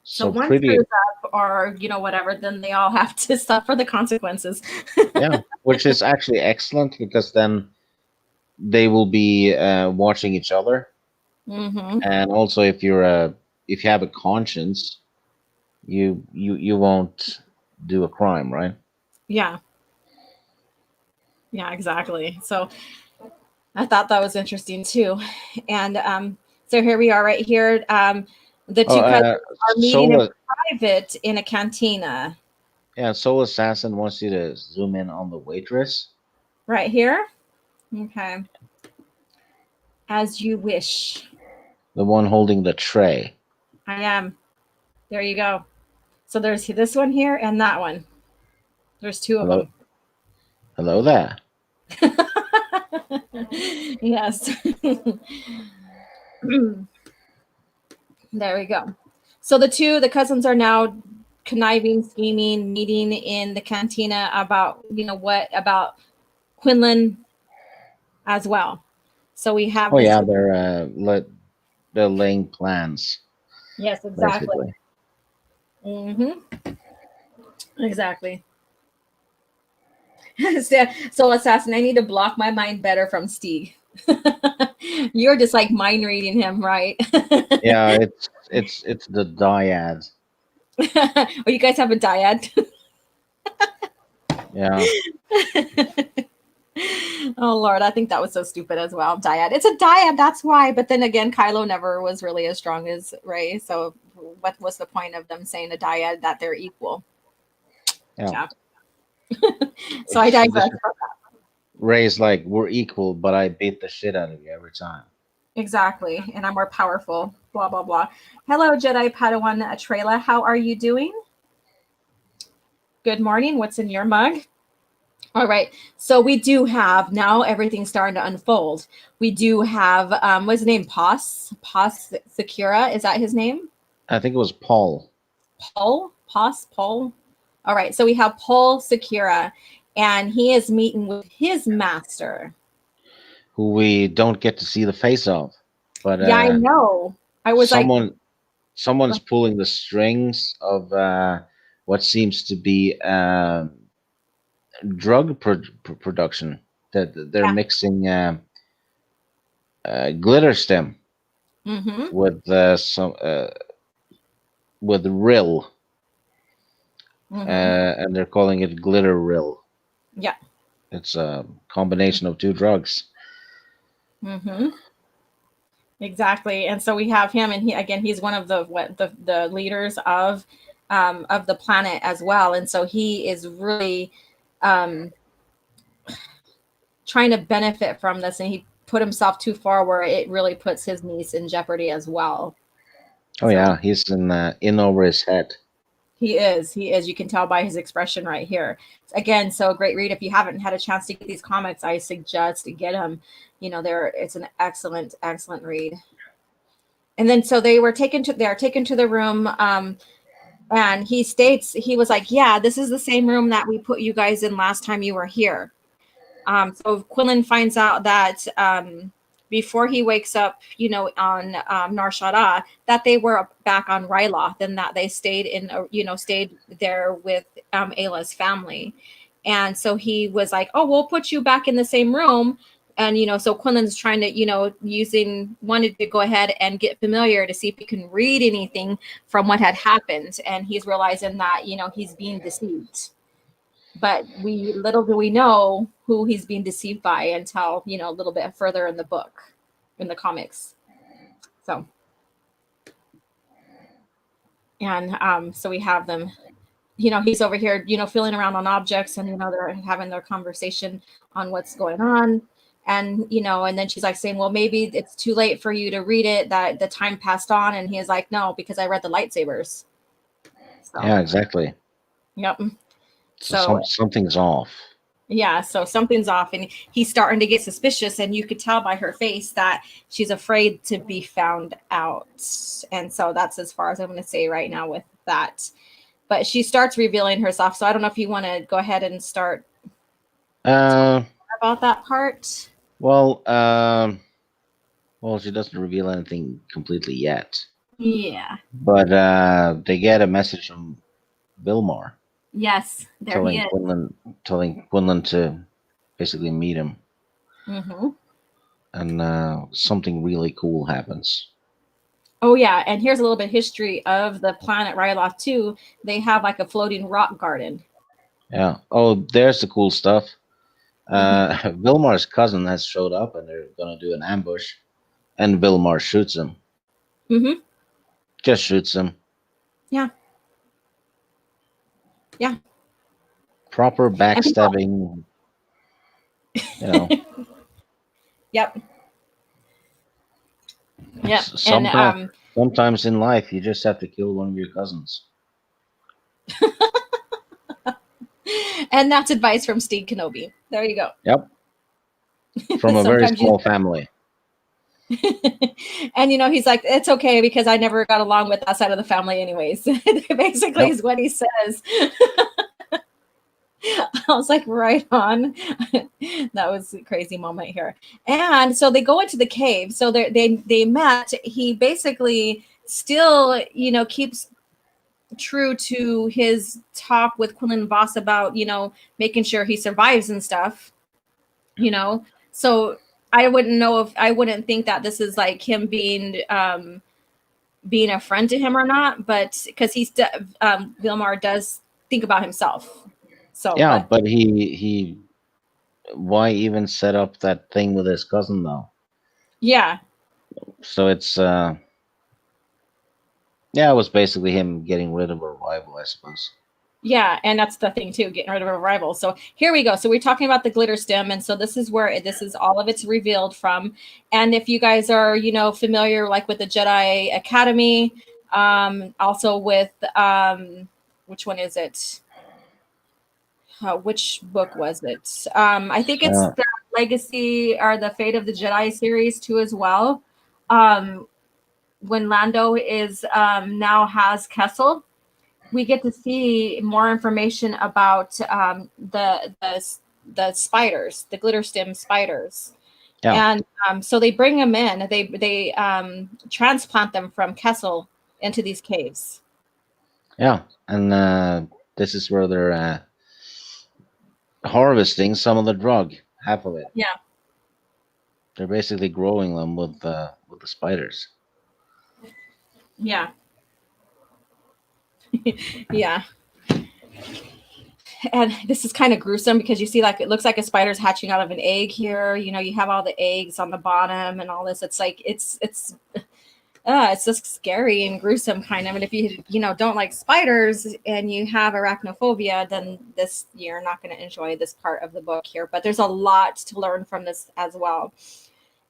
So one pretty, screws up or, whatever, then they all have to suffer the consequences. yeah, which is actually excellent, because then they will be watching each other, and also if you have a conscience, you won't do a crime, right? Yeah. Yeah, exactly. So I thought that was interesting too. And so here we are right here. The two cousins are meeting in private in a cantina. Yeah, Soul Assassin wants you to zoom in on the waitress. Right here? Okay. As you wish. The one holding the tray. I am. There you go. So there's this one here and that one. There's 2 of them. Hello there. Yes. There we go. So the cousins are now conniving, scheming, meeting in the cantina about, about Quinlan as well. So we have. Oh yeah, they're laying plans. Yes, exactly. Mm-hmm. Exactly. So assassin, I need to block my mind better from Stig. You're just like mind reading him, right? Yeah, it's the dyad. Oh, you guys have a dyad? Yeah. Oh Lord, I think that was so stupid as well. Dyad. It's a dyad, that's why. But then again, Kylo never was really as strong as Rey. So what was the point of them saying a dyad that they're equal? Yeah. So I digress. Rey's like, we're equal, but I beat the shit out of you every time. Exactly. And I'm more powerful. Blah, blah, blah. Hello, Jedi Padawan Trayla. How are you doing? Good morning. What's in your mug? All right. So we do have, now everything's starting to unfold. We do have, what's his name? Pos Sakura. Is that his name? I think it was Paul. Paul? Paul? All right. So we have Paul Sakura, and he is meeting with his master, who we don't get to see the face of. But yeah, I know. I was someone's pulling the strings of what seems to be drug production. That they're mixing glitter stem with some with rill, and they're calling it glitter rill. Yeah. It's a combination of two drugs. Mm-hmm. Exactly. And so we have him, and he's one of the leaders of the planet as well. And so he is really um, trying to benefit from this, and he put himself too far where it really puts his niece in jeopardy as well. Oh So yeah, he's in over his head. he is. You can tell by his expression right here. Again, so a great read. If you haven't had a chance to get these comics, I suggest to get them. It's an excellent read. And then so they're taken to the room. And he was like, yeah, this is the same room that we put you guys in last time you were here. So Quinlan finds out that before he wakes up, on Nar Shaddaa, that they were back on Ryloth, and that they stayed there with Ayla's family. And so he was like, oh, we'll put you back in the same room. And, so Quinlan's trying to, wanted to go ahead and get familiar to see if he can read anything from what had happened. And he's realizing that, he's being deceived. But little do we know who he's being deceived by until, a little bit further in the book, in the comics. So, and so we have them, he's over here, feeling around on objects, and, they're having their conversation on what's going on. And, and then she's like saying, well, maybe it's too late for you to read it, that the time passed on. And he is like, no, because I read the lightsabers. So, Yeah, exactly. yep. So So something's off. yeah, so something's off, and he's starting to get suspicious, and you could tell by her face that she's afraid to be found out. And so that's as far as I'm going to say right now with that. But she starts revealing herself. So I don't know if you want to go ahead and start Uh, about that part. well, she doesn't reveal anything completely yet, Yeah. but they get a message from Vilmar Yes, there he is. Telling Quinlan to basically meet him, Mm-hmm. and something really cool happens. Oh yeah, and here's a little bit of history of the planet Ryloth too. They have like a floating rock garden. Yeah. Oh, there's the cool stuff. Vilmar's cousin has showed up, and they're gonna do an ambush, and Vilmar shoots him. Mm-hmm. Just shoots him. Yeah. Yeah. Proper backstabbing. Yep. Yep. And Sometimes in life, you just have to kill one of your cousins. and that's advice from Stig Kenobi. There you go. Yep. From a very small family. And he's like, it's okay because I never got along with that side of the family anyways. Basically is what he says. I was like, right on. That was a crazy moment here. And so they go into the cave. So they met. He basically still, keeps true to his talk with Quinlan Vos about, making sure he survives and stuff, So I wouldn't think that this is like him being a friend to him or not, but because Vilmar does think about himself. So yeah, but he why even set up that thing with his cousin though? Yeah. So it was basically him getting rid of a rival, I suppose. Yeah, and that's the thing too, getting rid of a rival. So here we go. So we're talking about the glitter stem, and so this is where this is all of it's revealed from. And if you guys are, familiar like with the Jedi Academy, also with which one is it? Which book was it? I think it's the Legacy or the Fate of the Jedi series too as well. When Lando is now has Kessel, we get to see more information about the spiders, the glitter stem spiders. Yeah. And so they bring them in. They transplant them from Kessel into these caves. Yeah, and this is where they're harvesting some of the drug, half of it. Yeah. They're basically growing them with the spiders. Yeah. Yeah. and this is kind of gruesome because you see like it looks like a spider's hatching out of an egg here. You know, you have all the eggs on the bottom and all this. It's like it's just scary and gruesome kind of. And if you know don't like spiders and you have arachnophobia, then this you're not going to enjoy this part of the book here. But there's a lot to learn from this as well.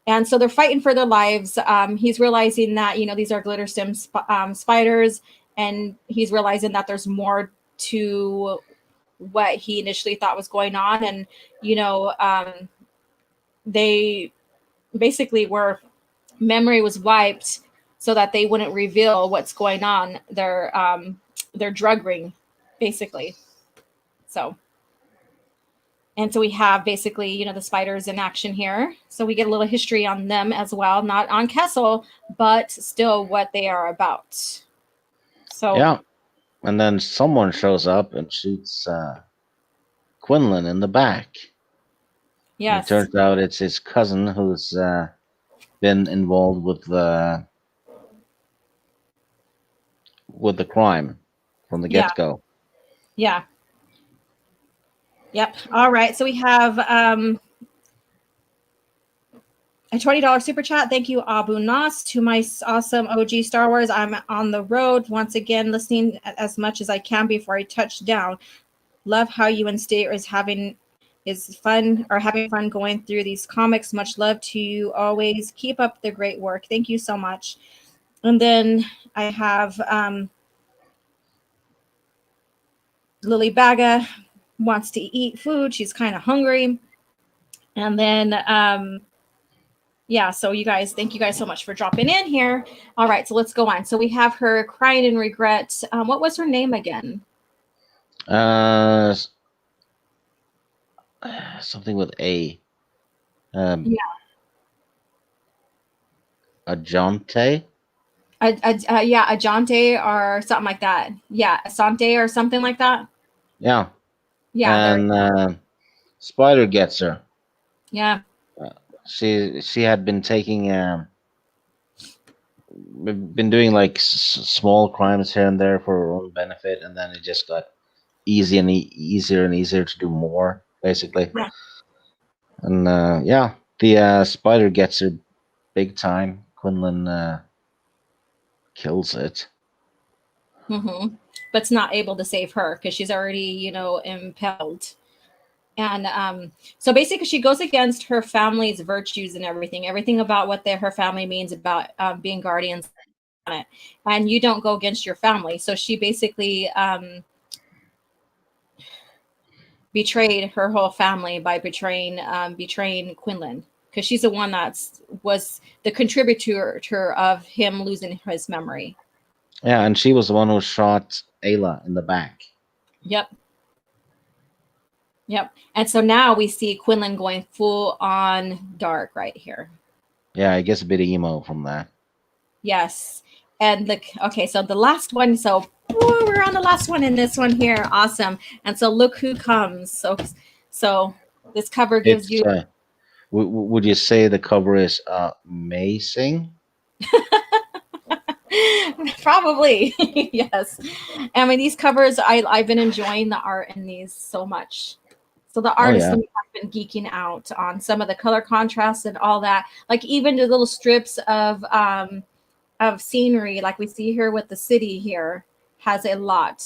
And so they're fighting for their lives. He's realizing that these are glitter stem spiders, and he's realizing that there's more to what he initially thought was going on. And they basically were memory was wiped so that they wouldn't reveal what's going on. Their drug ring, basically. And so we have basically, the spiders in action here. So we get a little history on them as well, not on Kessel, but still what they are about. So Yeah. And then someone shows up and shoots Quinlan in the back. yes, It turns out it's his cousin who's been involved with the crime from the get-go. Yeah. Yep. All right. So we have a $20 super chat. Thank you, Abu Nas, to my awesome OG Star Wars. I'm on the road once again, listening as much as I can before I touch down. Love how you and State having fun going through these comics. Much love to you always. Keep up the great work. Thank you so much. And then I have Lily Baga wants to eat food. She's kind of hungry. And then so you guys, thank you guys so much for dropping in here. All right, so let's go on. So we have her crying in regret. What was her name again? Something with A. Ajante? Ajante or something like that. Yeah, Asante or something like that. Yeah. Yeah. And Spider gets her. Yeah. She had been taking been doing like small crimes here and there for her own benefit, and then it just got easier and easier to do more, basically. Yeah. And the spider gets her big time. Quinlan kills it. Mm-hmm. But it's not able to save her because she's already, impelled. And so basically she goes against her family's virtues and everything about what her family means about being guardians on it. And you don't go against your family. So she basically betrayed her whole family by betraying Quinlan, because she's the one was the contributor of him losing his memory. Yeah, and she was the one who shot Ayla in the back. Yep. And so now we see Quinlan going full on dark right here. Yeah, I guess a bit emo from that. Yes. And so the last one. So we're on the last one in this one here. Awesome. And so look who comes. So this cover gives you. Would you say the cover is amazing? Probably. Yes. I mean, these covers, I've been enjoying the art in these so much. So the artists have been geeking out on some of the color contrasts and all that. Like even the little strips of scenery, like we see here with the city here, has a lot,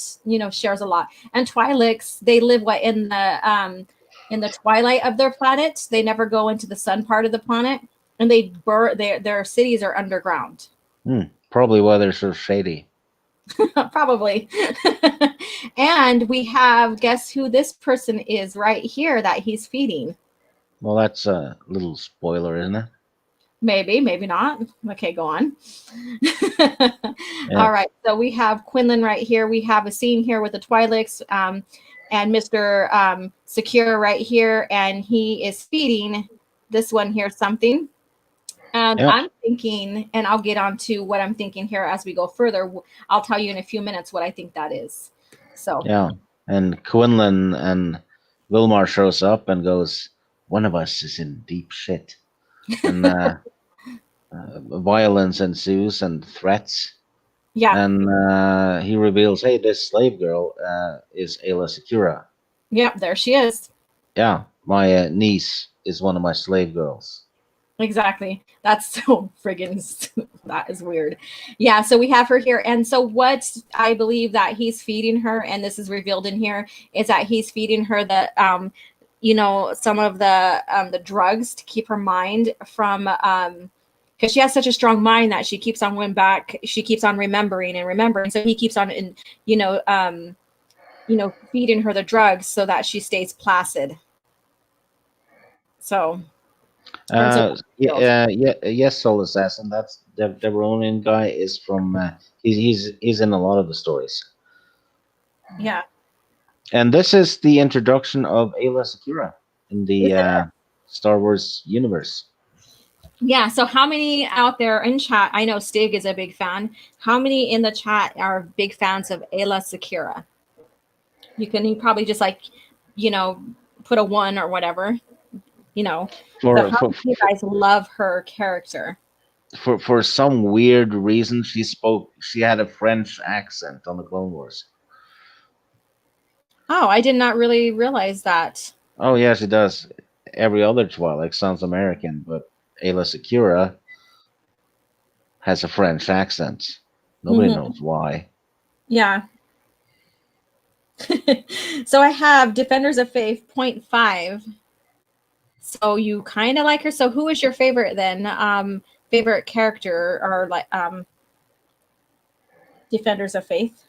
shares a lot. And Twi'leks, they live in the twilight of their planet. They never go into the sun part of the planet, and their cities are underground. Probably why they're so shady. Probably. And we have, guess who this person is right here that he's feeding? Well, that's a little spoiler, isn't it? Maybe not. Okay, go on. Yeah. All right. So we have Quinlan right here. We have a scene here with the Twi'leks and Mr. Secure right here. And he is feeding this one here something. And I'm thinking, and I'll get on to what I'm thinking here as we go further. I'll tell you in a few minutes what I think that is. So yeah. And Quinlan and Wilmar shows up and goes, "One of us is in deep shit." And violence ensues and threats. Yeah. And he reveals, "Hey, this slave girl is Ayla Secura." Yep, there she is. Yeah, my niece is one of my slave girls. Exactly. That's so that is weird. Yeah, so we have her here. And so what I believe that he's feeding her, and this is revealed in here, is that he's feeding her some of the drugs to keep her mind from because she has such a strong mind that she keeps on going back, she keeps on remembering and remembering. So he keeps on feeding her the drugs so that she stays placid. So and so Yes, Soul Assassin. That's the Deveronian guy is from. He's in a lot of the stories. yeah. And this is the introduction of Ayla Secura in Is the it? Star Wars universe. Yeah. So, how many out there in chat? I know Stig is a big fan. How many in the chat are big fans of Ayla Secura? You probably just you know, put a one or whatever, you know. So, For how for many of you guys love her character? for some weird reason, she had a French accent on the Clone Wars. Oh, I did not really realize that. Oh yeah, she does. Every other Twilight sounds American, but Ayla Secura has a French accent. Nobody Hmm. knows why. Yeah. So, I have Defenders of Faith 0.5. So, you kind of like her. So, who is your favorite then? Favorite character or Defenders of Faith?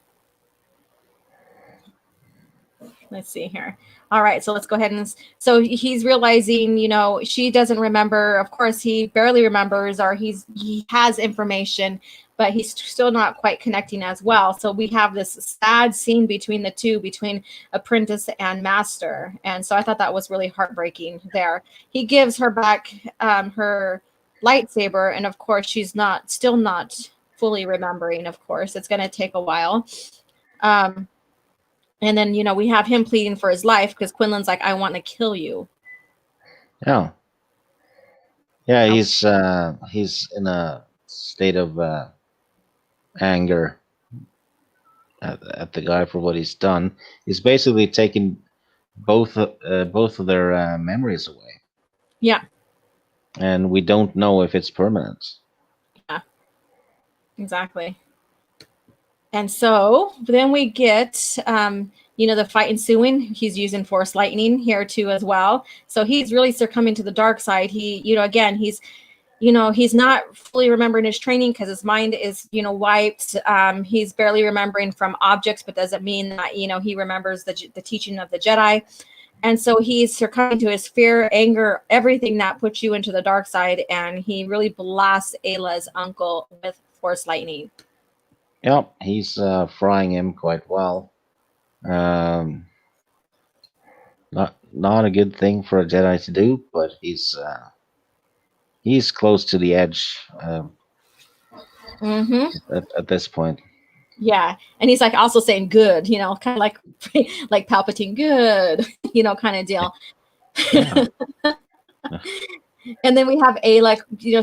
Let's see here. All right, so let's go ahead and so he's realizing, she doesn't remember. Of course, he barely remembers, or he has information, but he's still not quite connecting as well. So we have this sad scene between the two, between apprentice and master, and so I thought that was really heartbreaking. There, he gives her back her lightsaber, and of course, she's still not fully remembering. Of course, it's going to take a while. Um, and then, we have him pleading for his life because Quinlan's like, I want to kill you. Yeah, yeah. Oh, He's in a state of anger at the guy for what he's done. He's basically taken both of their memories away, yeah, and we don't know if it's permanent. yeah, exactly. And so then we get, the fight ensuing. He's using Force Lightning here too as well. So he's really succumbing to the dark side. Again, he's not fully remembering his training because his mind is, wiped. He's barely remembering from objects, but doesn't mean that, he remembers the teaching of the Jedi. And so he's succumbing to his fear, anger, everything that puts you into the dark side. And he really blasts Ayla's uncle with Force Lightning. Yep, he's frying him quite well. Um, not a good thing for a Jedi to do, but he's close to the edge Mm-hmm. at this point. Yeah. And he's also saying good, kind of like Palpatine, good, kind of deal. Yeah. And then we have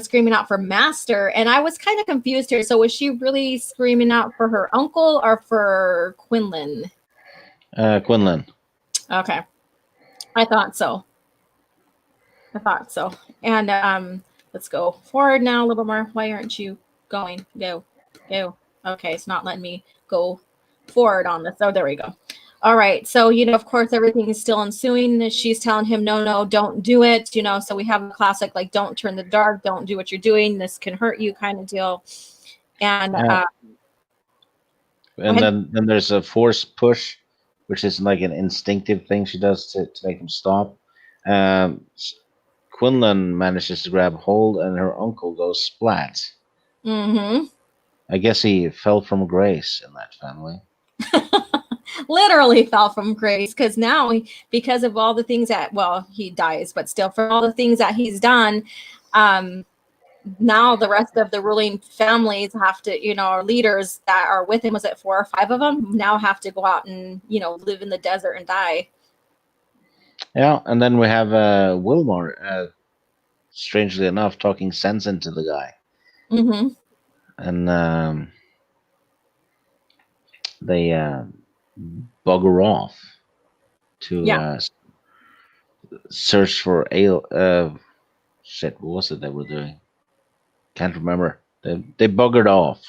screaming out for master. And I was kind of confused here. So was she really screaming out for her uncle or for Quinlan? Quinlan. Okay. I thought so. And let's go forward now a little more. Why aren't you going? Go. Okay, it's not letting me go forward on this. Oh, there we go. All right. So, of course, everything is still ensuing. She's telling him, no, don't do it. So we have a classic, don't turn the dark, don't do what you're doing. This can hurt you kind of deal. And Yeah. And then there's a force push, which is like an instinctive thing she does to make him stop. Um, Quinlan manages to grab hold, and her uncle goes splat. Mm-hmm. I guess he fell from grace in that family. Literally fell from grace because now because of all the things that he dies, but still for all the things that he's done, now the rest of the ruling families have to, our leaders that are with him, was it 4 or 5 of them, now have to go out and live in the desert and die. Yeah, and then we have Wilmore, strangely enough, talking sense into the guy. Mm-hmm. And they bugger off to Yeah. search for shit. What was it they were doing? Can't remember. They buggered off.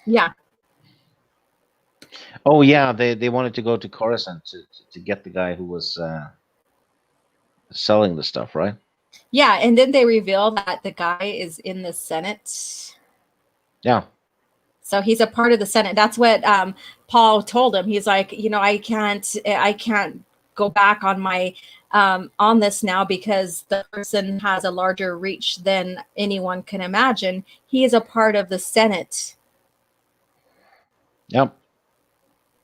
Yeah. Oh yeah, they wanted to go to Coruscant to get the guy who was selling the stuff, right? Yeah. And then they reveal that the guy is in the Senate. Yeah. So he's a part of the Senate. That's what Paul told him. He's like, I can't go back on my on this now because the person has a larger reach than anyone can imagine. He is a part of the Senate. Yep.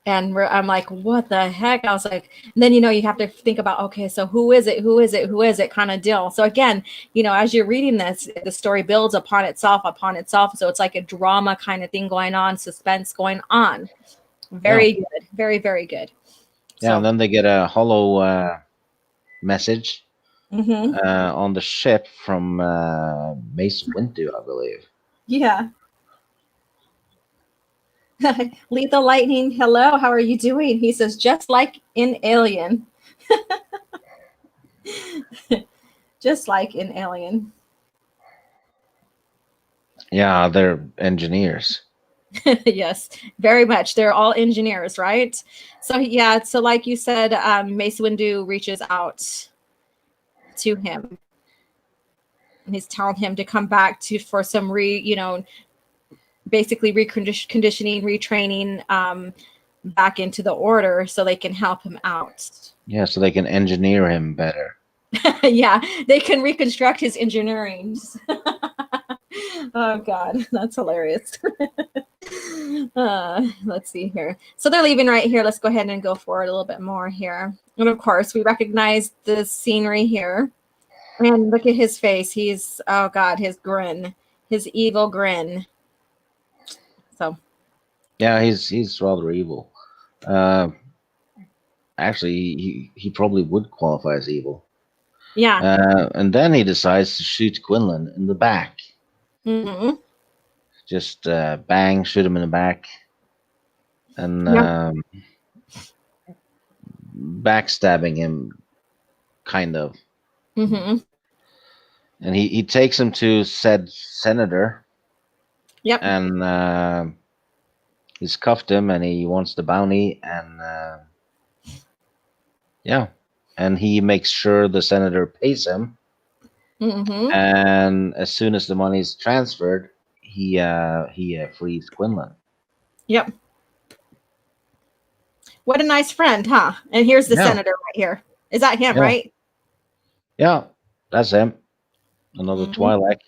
And I'm like, what the heck? I was like, and then, you have to think about, okay, so who is it? Who is it? Who is it? Kind of deal. So again, as you're reading this, the story builds upon itself. So it's like a drama kind of thing going on, suspense going on. Very good. Very, very good. Yeah, So, and then they get a hollow message mhm. on the ship from Mace Windu, I believe. Yeah. Lethal Lightning, hello, how are you doing? He says, just like in Alien. Just like in Alien. Yeah, they're engineers. Yes, very much. They're all engineers, right? So yeah, so like you said, Mace Windu reaches out to him. And he's telling him to come back for some basically reconditioning, retraining back into the order so they can help him out. Yeah, so they can engineer him better. Yeah, they can reconstruct his engineering. Oh God, that's hilarious. Let's see here. So they're leaving right here. Let's go ahead and go forward a little bit more here. And of course, we recognize the scenery here. And look at his face. He's, oh God, his grin, his evil grin. So Yeah, he's rather evil. Actually, he probably would qualify as evil. yeah. And then he decides to shoot Quinlan in the back. Mm-hmm. Just bang, shoot him in the back, and Yeah. backstabbing him, kind of. Mm-hmm. And he takes him to said senator, Yep. and he's cuffed him, and he wants the bounty, and yeah, and he makes sure the senator pays him. Mm-hmm. And as soon as the money's transferred, he frees Quinlan. Yep. What a nice friend, huh? And here's the Yeah, senator right here. Is that him, yeah, right? yeah. That's him. Another Mm-hmm. Twilight.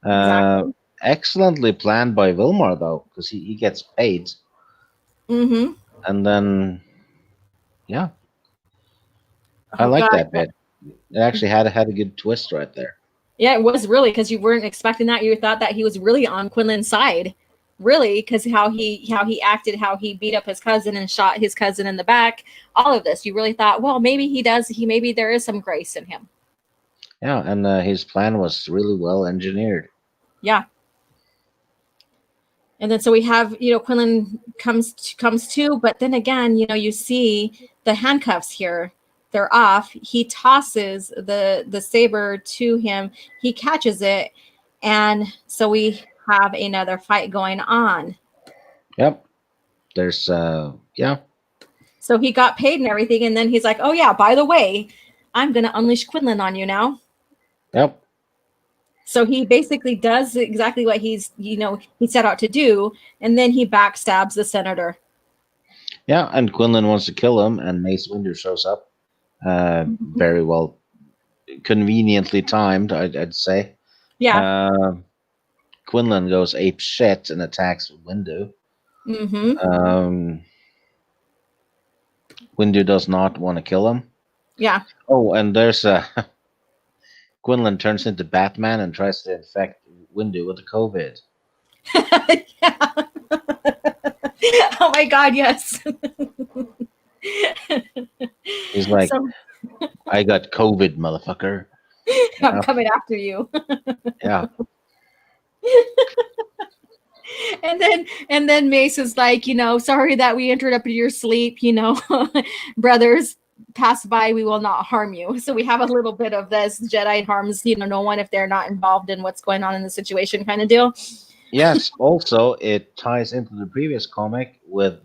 Uh, Exactly. excellently planned by Vilmar though, because he gets paid, Mm-hmm. and then yeah, I Oh like God. that bit. It actually had a good twist right there. Yeah, it was really because you weren't expecting that. You thought that he was really on Quinlan's side, really, because how he acted, how he beat up his cousin and shot his cousin in the back. All of this, you really thought, well, maybe he does. Maybe there is some grace in him. Yeah, and his plan was really well engineered. Yeah. And then so we have, Quinlan comes to, but then again, you see the handcuffs here. They're off. He tosses the saber to him. He catches it, and so we have another fight going on. Yep. There's yeah. So he got paid and everything, and then he's like, "Oh yeah, by the way, I'm gonna unleash Quinlan on you now." Yep. So he basically does exactly what he set out to do, and then he backstabs the senator. Yeah, and Quinlan wants to kill him, and Mace Windu shows up. Very well, conveniently timed, I'd say. Yeah. Quinlan goes ape shit and attacks Windu. Mm-hmm. Windu does not want to kill him. Yeah. Oh, and there's Quinlan turns into Batman and tries to infect Windu with the COVID. Yeah. Oh my God, yes. He's like, So I got COVID, motherfucker. I'm coming after you. Yeah. And then Mace is like, sorry that we interrupted your sleep, brothers, pass by, we will not harm you. So we have a little bit of this Jedi harms, no one if they're not involved in what's going on in the situation kind of deal. Yes. Also, it ties into the previous comic with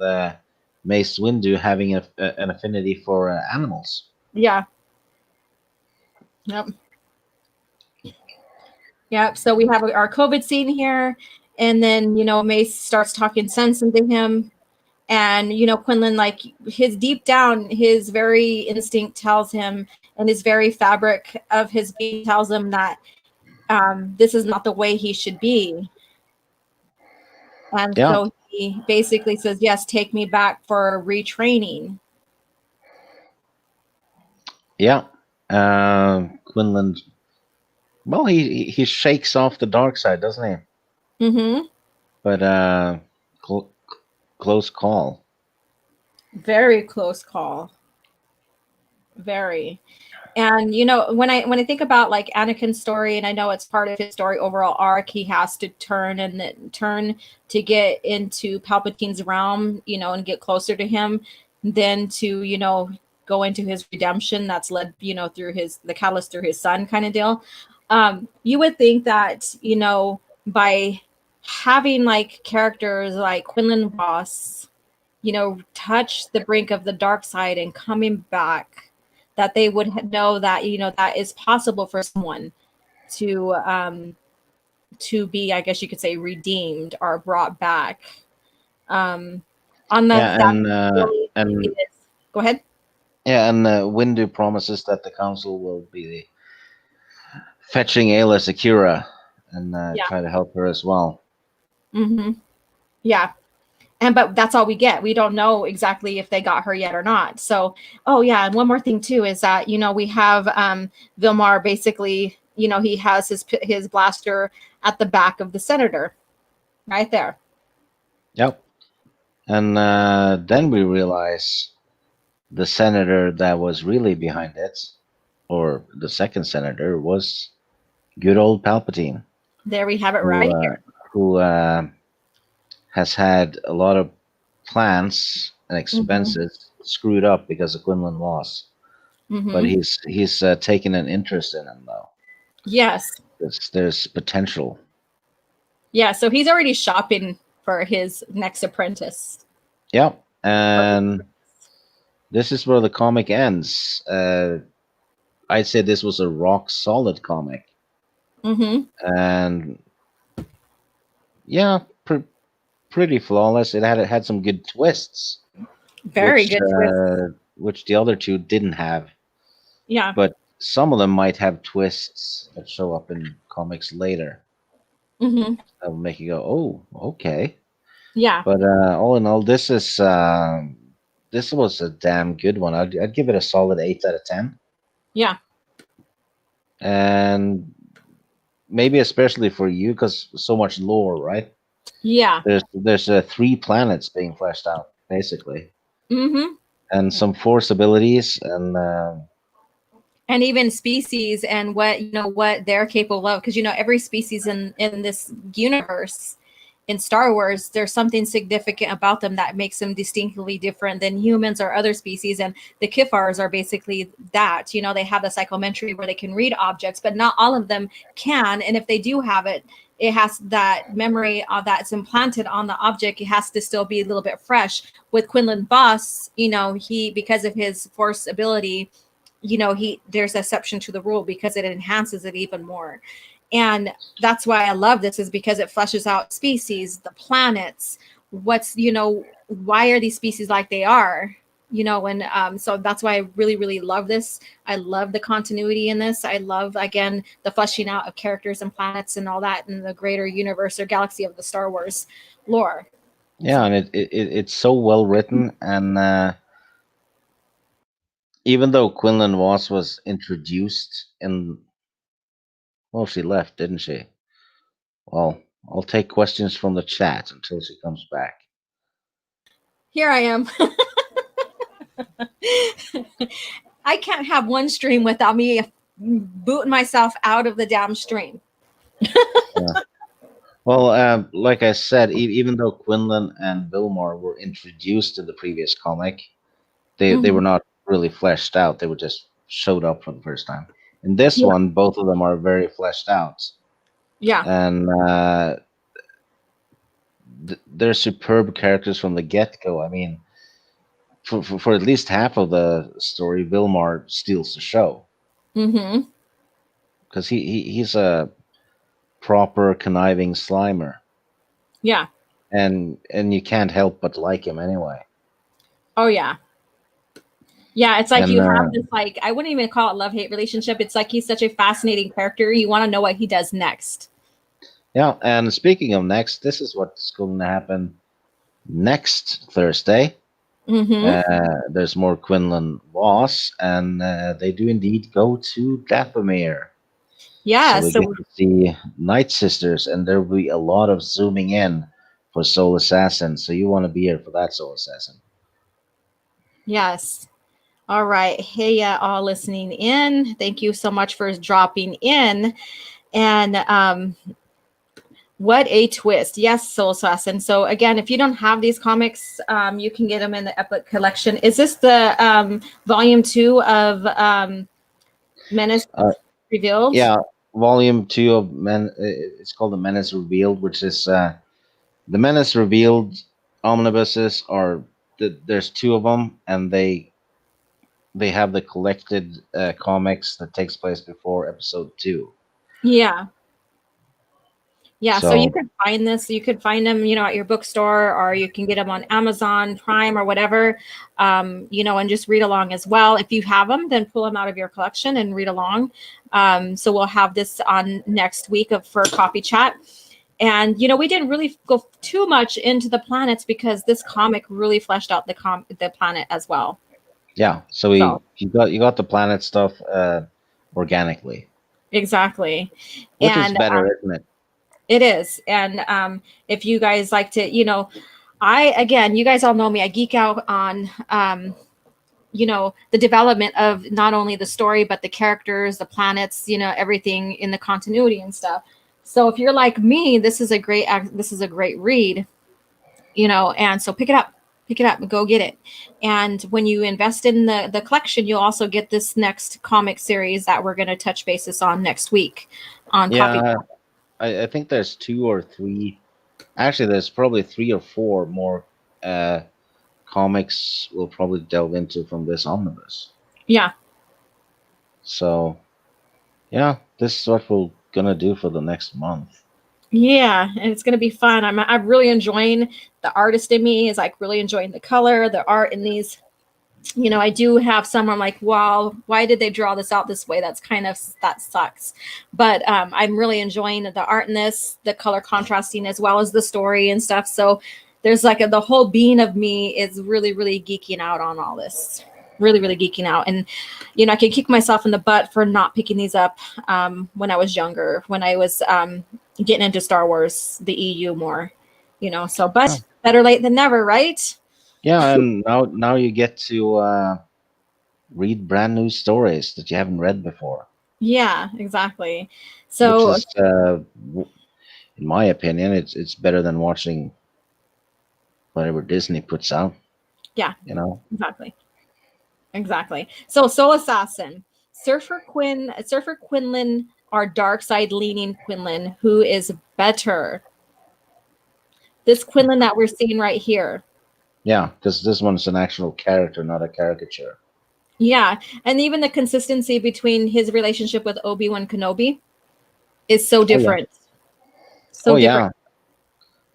Mace Windu having an affinity for animals. Yeah. Yep. Yep. So we have our COVID scene here. And then, Mace starts talking sense into him. And, Quinlan, like his deep down, his very instinct tells him, and his very fabric of his being tells him that this is not the way he should be. And Yeah. so he basically says, yes, take me back for retraining. Yeah. Quinlan. Well, he shakes off the dark side, doesn't he? Mm-hmm. But close call. Very close call. Very. And when I think about like Anakin's story, and I know it's part of his story overall arc, he has to turn to get into Palpatine's realm, and get closer to him, then to go into his redemption that's led through the catalyst through his son kind of deal. You would think that by having like characters like Quinlan Vos, touch the brink of the dark side and coming back, that they would know that that is possible for someone to be, I guess you could say, redeemed or brought back. On the Yeah, that and go ahead. yeah, and Windu promises that the council will be fetching Ayla Secura and Yeah. try to help her as well. Mm-hmm. Yeah. But that's all we get. We don't know exactly if they got her yet or not. So, oh yeah, and one more thing too is that we have Vilmar basically, he has his blaster at the back of the senator, right there. Yep. And then we realize the senator that was really behind it, or the second senator, was good old Palpatine. There we have it right here. Who has had a lot of plans and expenses screwed up because of Quinlan Vos. Mm-hmm. But he's taken an interest in him though. Yes. There's potential. Yeah. So he's already shopping for his next apprentice. Yep. And this is where the comic ends. I'd say this was a rock solid comic. Mm-hmm. And yeah, pretty flawless. It had some good twists. Very good twist. Which the other two didn't have. Yeah. But some of them might have twists that show up in comics later. Mm-hmm. That will make you go, "Oh, okay." Yeah. But all in all, this was a damn good one. I'd give it a solid 8 out of 10. Yeah. And maybe especially for you, because so much lore, right? Yeah. There's 3 planets being fleshed out, basically. Mm-hmm. And some force abilities and even species and what they're capable of, because every species in this universe in Star Wars, there's something significant about them that makes them distinctly different than humans or other species. And the Kifars are basically that. They have the psychometry where they can read objects, but not all of them can. And if they do have it, it has that memory that's implanted on the object. It has to still be a little bit fresh. With Quinlan Vos, he, because of his force ability, there's an exception to the rule because it enhances it even more. And that's why I love this, is because it fleshes out species, the planets, why are these species like they are, and so that's why I really, really love this. I love the continuity in this. I love, again, the fleshing out of characters and planets and all that in the greater universe or galaxy of the Star Wars lore. yeah, and it's so well written. And even though Quinlan Vos was introduced in, well, she left, didn't she? Well, I'll take questions from the chat until she comes back. Here I am. I can't have one stream without me booting myself out of the damn stream. Yeah. Well, like I said, even though Quinlan and Vilmar were introduced in the previous comic, they were not really fleshed out. They were just showed up for the first time. In this Yeah. one, both of them are very fleshed out, Yeah. and they're superb characters from the get go. I mean, for at least half of the story, Vilmar steals the show Mm-hmm. because he's a proper conniving Slimer, Yeah. and you can't help but like him anyway. Oh yeah. Yeah, it's like And you have this like I wouldn't even call it love-hate relationship. It's like he's such a fascinating character. You want to know what he does next. yeah, and speaking of next, this is what's going to happen next Thursday. Mm-hmm. There's more Quinlan Vos, and they do indeed go to Dathomir. So Yeah. we get So to see Night Sisters, and there will be a lot of zooming in for Soul Assassin. So you want to be here for that Soul Assassin. yes. All right. Hey, all listening in. Thank you so much for dropping in. And what a twist. Yes, Soul Assassin. So again, if you don't have these comics, you can get them in the Epic collection. Is this the volume 2 of Menace Uh, Revealed? yeah, Volume 2 of Men. It's called The Menace Revealed, which is the Menace Revealed omnibuses are. There's two of them, and they have the collected comics that takes place before episode 2. Yeah. Yeah, so you So could find this. You could find them, at your bookstore, or you can get them on Amazon Prime or whatever, and just read along as well. If you have them, then pull them out of your collection and read along. So we'll have this on next week for coffee chat. And we didn't really go too much into the planets because this comic really fleshed out the planet as well. yeah, so So you got the planet stuff organically, exactly, which is and better, isn't it? it is. And if you guys like to, you guys all know me. I geek out on, the development of not only the story, but the characters, the planets, everything in the continuity and stuff. So if you're like me, this is a great read, and so pick it up and go get it. And when you invest in the collection, you'll also get this next comic series that we're going to touch basis on next week on Coffee. Yeah, I think there's 2 or 3. Actually, there's probably 3 or 4 more uh, comics we'll probably delve into from this omnibus. Yeah. So yeah, this is what we're gonna do for the next month. Yeah, and it's gonna be fun. I'm really enjoying the artist in me is like really enjoying the color, the art in these. I do have some. I'm like, wow, why did they draw this out this way? That sucks. But I'm really enjoying the art in this, the color contrasting as well as the story and stuff. So there's like the whole being of me is really, really geeking out on all this. Really, really geeking out. And I can kick myself in the butt for not picking these up when I was younger, when I was getting into Star Wars, the EU more. So Oh. but better late than never, right? Yeah, and now you get to read brand new stories that you haven't read before, Yeah, exactly. which So is, in my opinion, it's better than watching whatever Disney puts out. yeah, You know. exactly. Exactly. So Soul Assassin, Surfer Quinlan, or dark side leaning Quinlan, who is better? This Quinlan that we're seeing right here. Yeah, because this one's an actual character, not a caricature. Yeah. And even the consistency between his relationship with Obi-Wan Kenobi is so Oh yeah. different. Oh So different.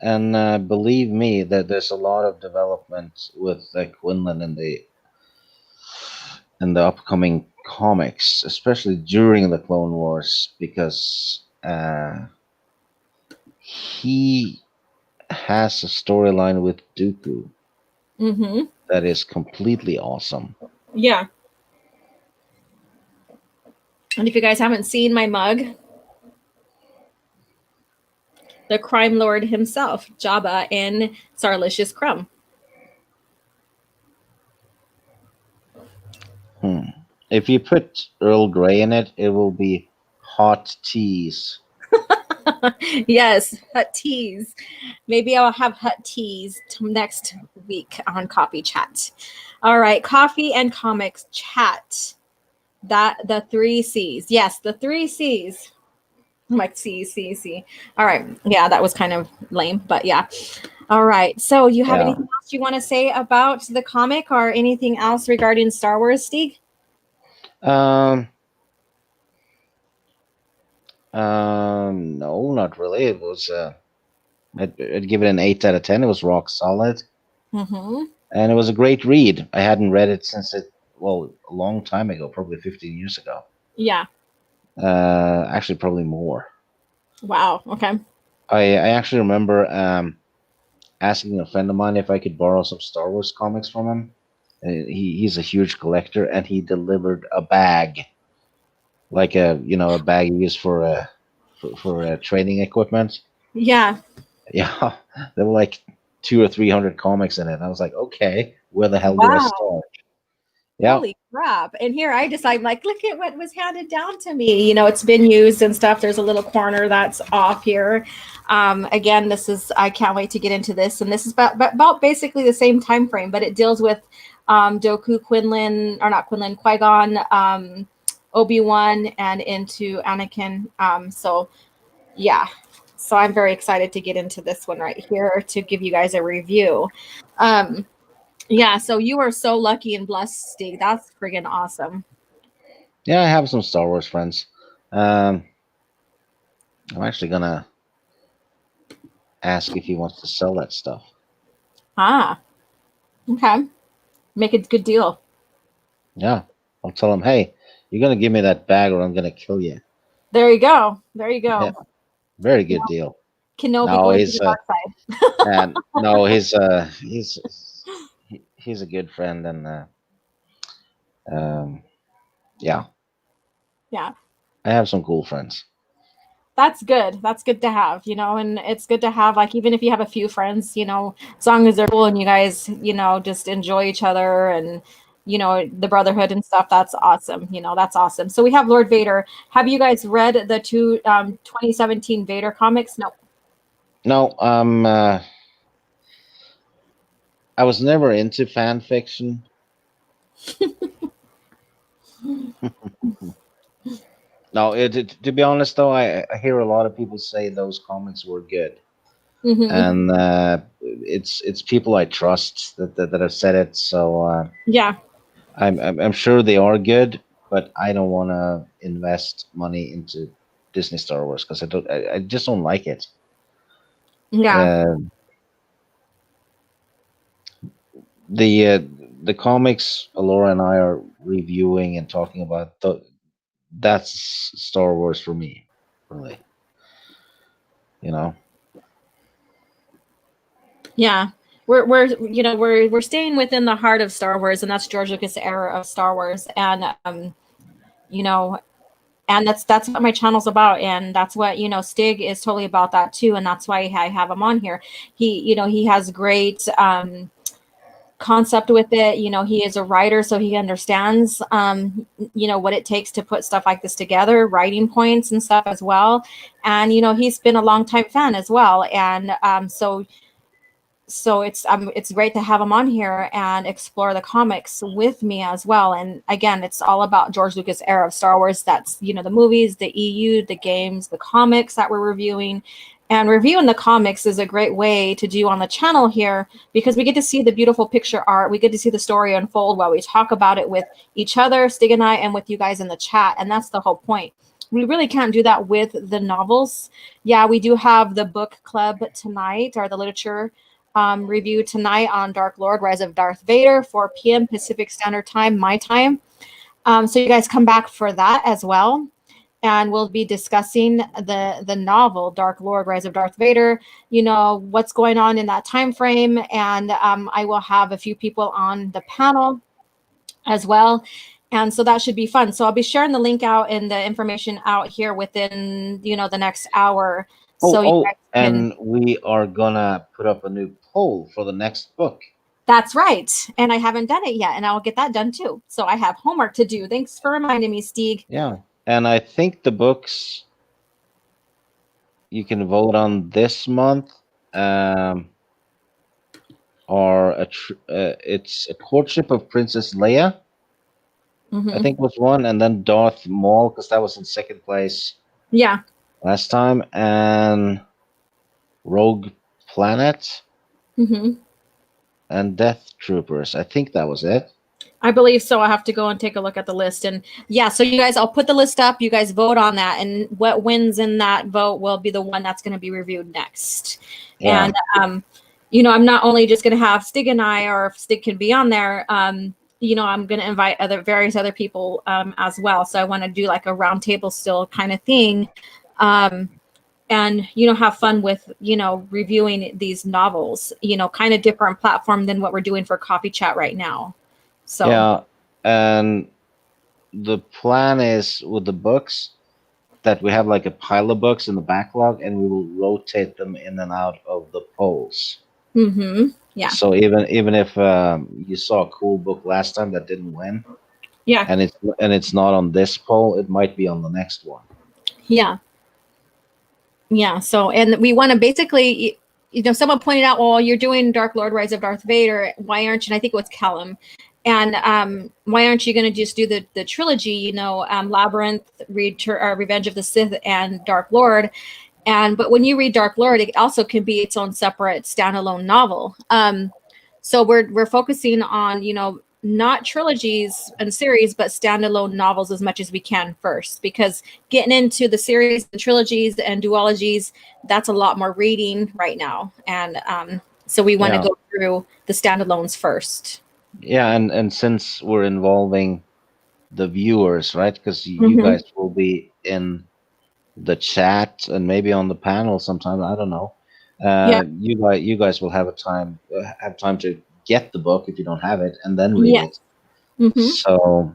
yeah. And believe me, that there's a lot of development with Quinlan in the upcoming comics, especially during the Clone Wars, because he has a storyline with Dooku Mm-hmm. that is completely awesome. Yeah. And if you guys haven't seen my mug, the crime lord himself, Jabba in Sarlicious Crumb. If you put Earl Grey in it, it will be hot teas. Yes, hut teas. Maybe I'll have hut teas next week on Coffee Chat. All right, coffee and comics chat. That the three C's. Yes, the three C's. I'm like C, C, C. All right. Yeah, that was kind of lame, but yeah. All right. So, you have Yeah. anything else you want to say about the comic or anything else regarding Star Wars, Stig? Um. No, not really. It was. I'd give it an 8 out of 10. It was rock solid, Mm-hmm. and it was a great read. I hadn't read it since a long time ago, probably 15 years ago. Yeah. Actually, probably more. Wow. Okay. I actually remember asking a friend of mine if I could borrow some Star Wars comics from him. He's a huge collector, and he delivered a bag, like a bag you use for training equipment. Yeah. Yeah, there were like 200 or 300 comics in it. And I was like, okay, where the hell do I Wow. start? Yeah, Holy crap. And here I decide, like, look at what was handed down to me. It's been used and stuff. There's a little corner that's off here. Again, I can't wait to get into this. And this is about basically the same time frame, but it deals with Doku, Quinlan, or not Quinlan, Qui-Gon, Obi-Wan, and into Anakin. So, yeah. So I'm very excited to get into this one right here to give you guys a review. Um, yeah, so you are so lucky and blessed, Steve. That's friggin' awesome. yeah, I have some Star Wars friends. Um, I'm actually gonna ask if he wants to sell that stuff. Ah, okay. Make it a good deal. Yeah, I'll tell him, hey, you're gonna give me that bag, or I'm gonna kill you. There you go. There you Yeah, go. very good deal. Kenobi No, going to the dark side. and no, he's a good friend, and um, yeah, Yeah, I have some cool friends. that's good. That's good to have, and it's good to have, like, even if you have a few friends, as long as they're cool and you guys, just enjoy each other and, the brotherhood and stuff, that's awesome. That's awesome. So we have Lord Vader. Have you guys read the two 2017 Vader comics? No. No, I was never into fan fiction. No, to be honest though, I hear a lot of people say those comics were good, Mm-hmm. and it's people I trust that have said it. So Yeah. I'm sure they are good, but I don't want to invest money into Disney Star Wars because I just don't like it. Yeah. Uh, the uh, the comics Alora and I are reviewing and talking about that's Star Wars for me, really. You know. Yeah. We're staying within the heart of Star Wars, and that's George Lucas era of Star Wars. And you know, and that's what my channel's about, and that's what Stig is totally about that too, and that's why I have him on here. He has great concept with it. He is a writer, so he understands what it takes to put stuff like this together, writing points and stuff as well. And he's been a long time fan as well, and so it's great to have him on here and explore the comics with me as well. And again, it's all about George Lucas era of Star Wars. That's the movies, the EU, the games, the comics that we're reviewing. And reviewing the comics is a great way to do on the channel here, because we get to see the beautiful picture art. We get to see the story unfold while we talk about it with each other, Stig and I, and with you guys in the chat. And that's the whole point. We really can't do that with the novels. Yeah, we do have the book club tonight, or the literature review tonight on Dark Lord, Rise of Darth Vader, 4 p.m. Pacific Standard Time, my time. So you guys come back for that as well. And we'll be discussing the novel Dark Lord, Rise of Darth Vader, what's going on in that time frame. And I will have a few people on the panel as well. And so that should be fun. So I'll be sharing the link out and the information out here within, the next hour. So you guys can. And we are gonna put up a new poll for the next book. That's right. And I haven't done it yet, and I'll get that done too. So I have homework to do. Thanks for reminding me, Stig. Yeah, and I think the books you can vote on this month. Are it's a courtship of Princess Leia. I Hmm. think was one, and then Darth Maul because that was in second place Yeah. last time, and Rogue Planet Hmm. and Death Troopers. I think that was it. I believe so. I'll have to go and take a look at the list. And yeah, so you guys, I'll put the list up. You guys vote on that. And what wins in that vote will be the one that's going to be reviewed next. And, Yeah, I'm not only just going to have Stig and I, or if Stig can be on there, I'm going to invite various other people as well. So I want to do like a round table still kind of thing. Um, and have fun with reviewing these novels, kind of different platform than what we're doing for coffee chat right now. So yeah, and the plan is with the books that we have like a pile of books in the backlog, and we will rotate them in and out of the polls. Yeah. So even if you saw a cool book last time that didn't win, Yeah. and it's not on this poll, it might be on the next one. Yeah. Yeah. So, and we want to basically, someone pointed out, well, you're doing Dark Lord Rise of Darth Vader. Why aren't you? And I think it was Callum. And why aren't you going to just do the trilogy, Labyrinth, Revenge of the Sith, and Dark Lord? But when you read Dark Lord, it also can be its own separate standalone novel. So we're focusing on, not trilogies and series, but standalone novels as much as we can first, because getting into the series and trilogies and duologies, that's a lot more reading right now. And so we want to Yeah, go through the standalones first. yeah, and since we're involving the viewers, right? Because you Mm-hmm. guys will be in the chat and maybe on the panel sometime. I don't know. Yeah. You guys will have time to get the book if you don't have it, and then read Yeah. it. Mm-hmm. So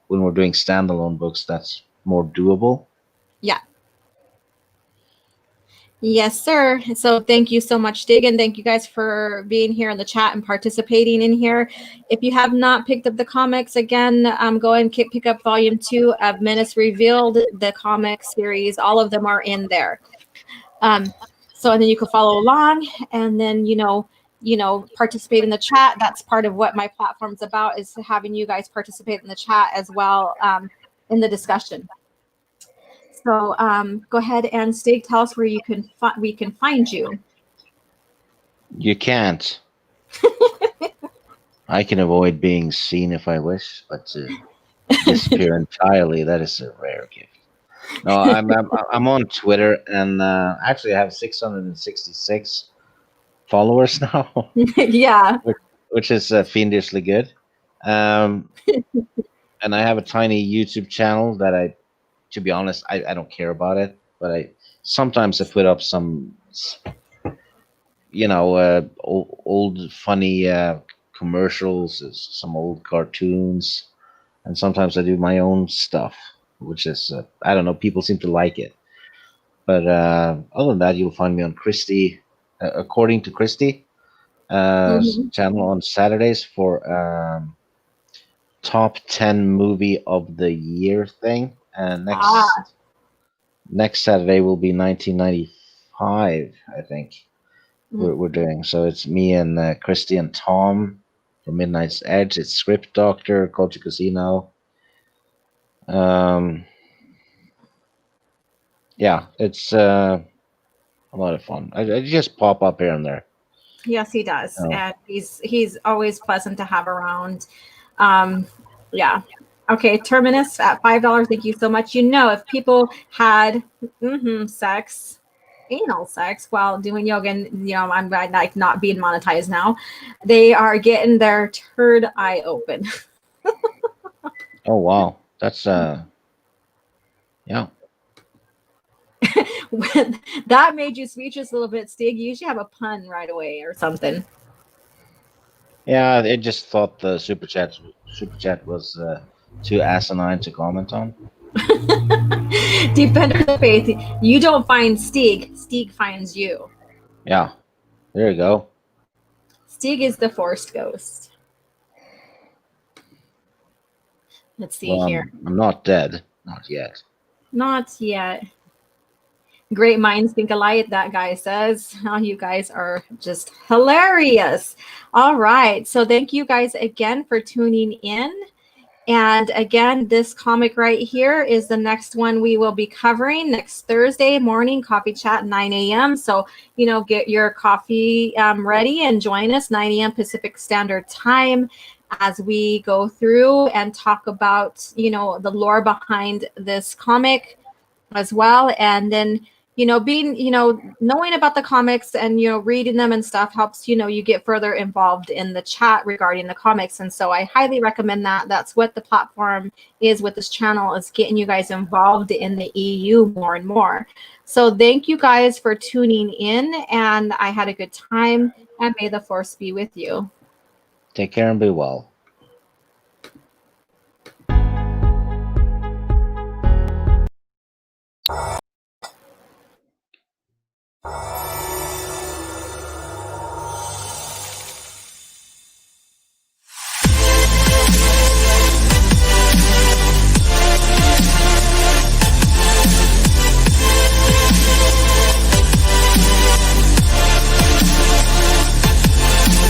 when we're doing standalone books, that's more doable. Yeah. Yes, sir. So thank you so much, Stig, and thank you guys for being here in the chat and participating in here. If you have not picked up the comics, again, go and pick up volume 2 of Menace Revealed, the comic series. All of them are in there. So and then you can follow along, and then participate in the chat. That's part of what my platform's about, is having you guys participate in the chat as well, in the discussion. So go ahead and Stig, tell us where we can find you. You can't. I can avoid being seen if I wish, but to disappear entirely, that is a rare gift. No, I'm on Twitter, and actually I have 666 followers now, Yeah. which is fiendishly good. Um, and I have a tiny YouTube channel that to be honest, I don't care about it, but I put up some, old funny commercials, some old cartoons, and sometimes I do my own stuff, which is I don't know. People seem to like it, but other than that, you'll find me on Christie, according to Christie, Mhm. channel on Saturdays for top 10 movie of the year thing, and Ah. next Saturday will be 1995, I think. Mm. We're doing. So it's me and Christy and Tom from Midnight's Edge. It's Script Doctor, Culture Casino. Um, yeah, it's a lot of fun. I just pop up here and there. Yes, he does, Oh, and he's always pleasant to have around. Um, yeah. Okay, Terminus at $5. Thank you so much. If people had sex, anal sex while doing yoga, and I'm like not being monetized now, they are getting their third eye open. oh wow, that's yeah. When that made you speechless a little bit, Stig, you usually have a pun right away or something. Yeah, I just thought the super chat was too asinine to comment on. Defender of the faith. You don't find Stig. Stig finds you. Yeah, there you go. Stig is the forced ghost. Let's see Well, here. I'm not dead, not yet. Not yet. Great minds think alike, that guy says. Oh, you guys are just hilarious. All right. So thank you guys again for tuning in. And again, this comic right here is the next one we will be covering next Thursday morning, coffee chat, 9 a.m. So, get your coffee ready and join us 9 a.m. Pacific Standard Time as we go through and talk about, the lore behind this comic as well. And then, being, knowing about the comics and, reading them and stuff helps, you get further involved in the chat regarding the comics. And so I highly recommend that. That's what the platform is with this channel, is getting you guys involved in the EU more and more. So thank you guys for tuning in, and I had a good time, and may the force be with you. Take care and be well.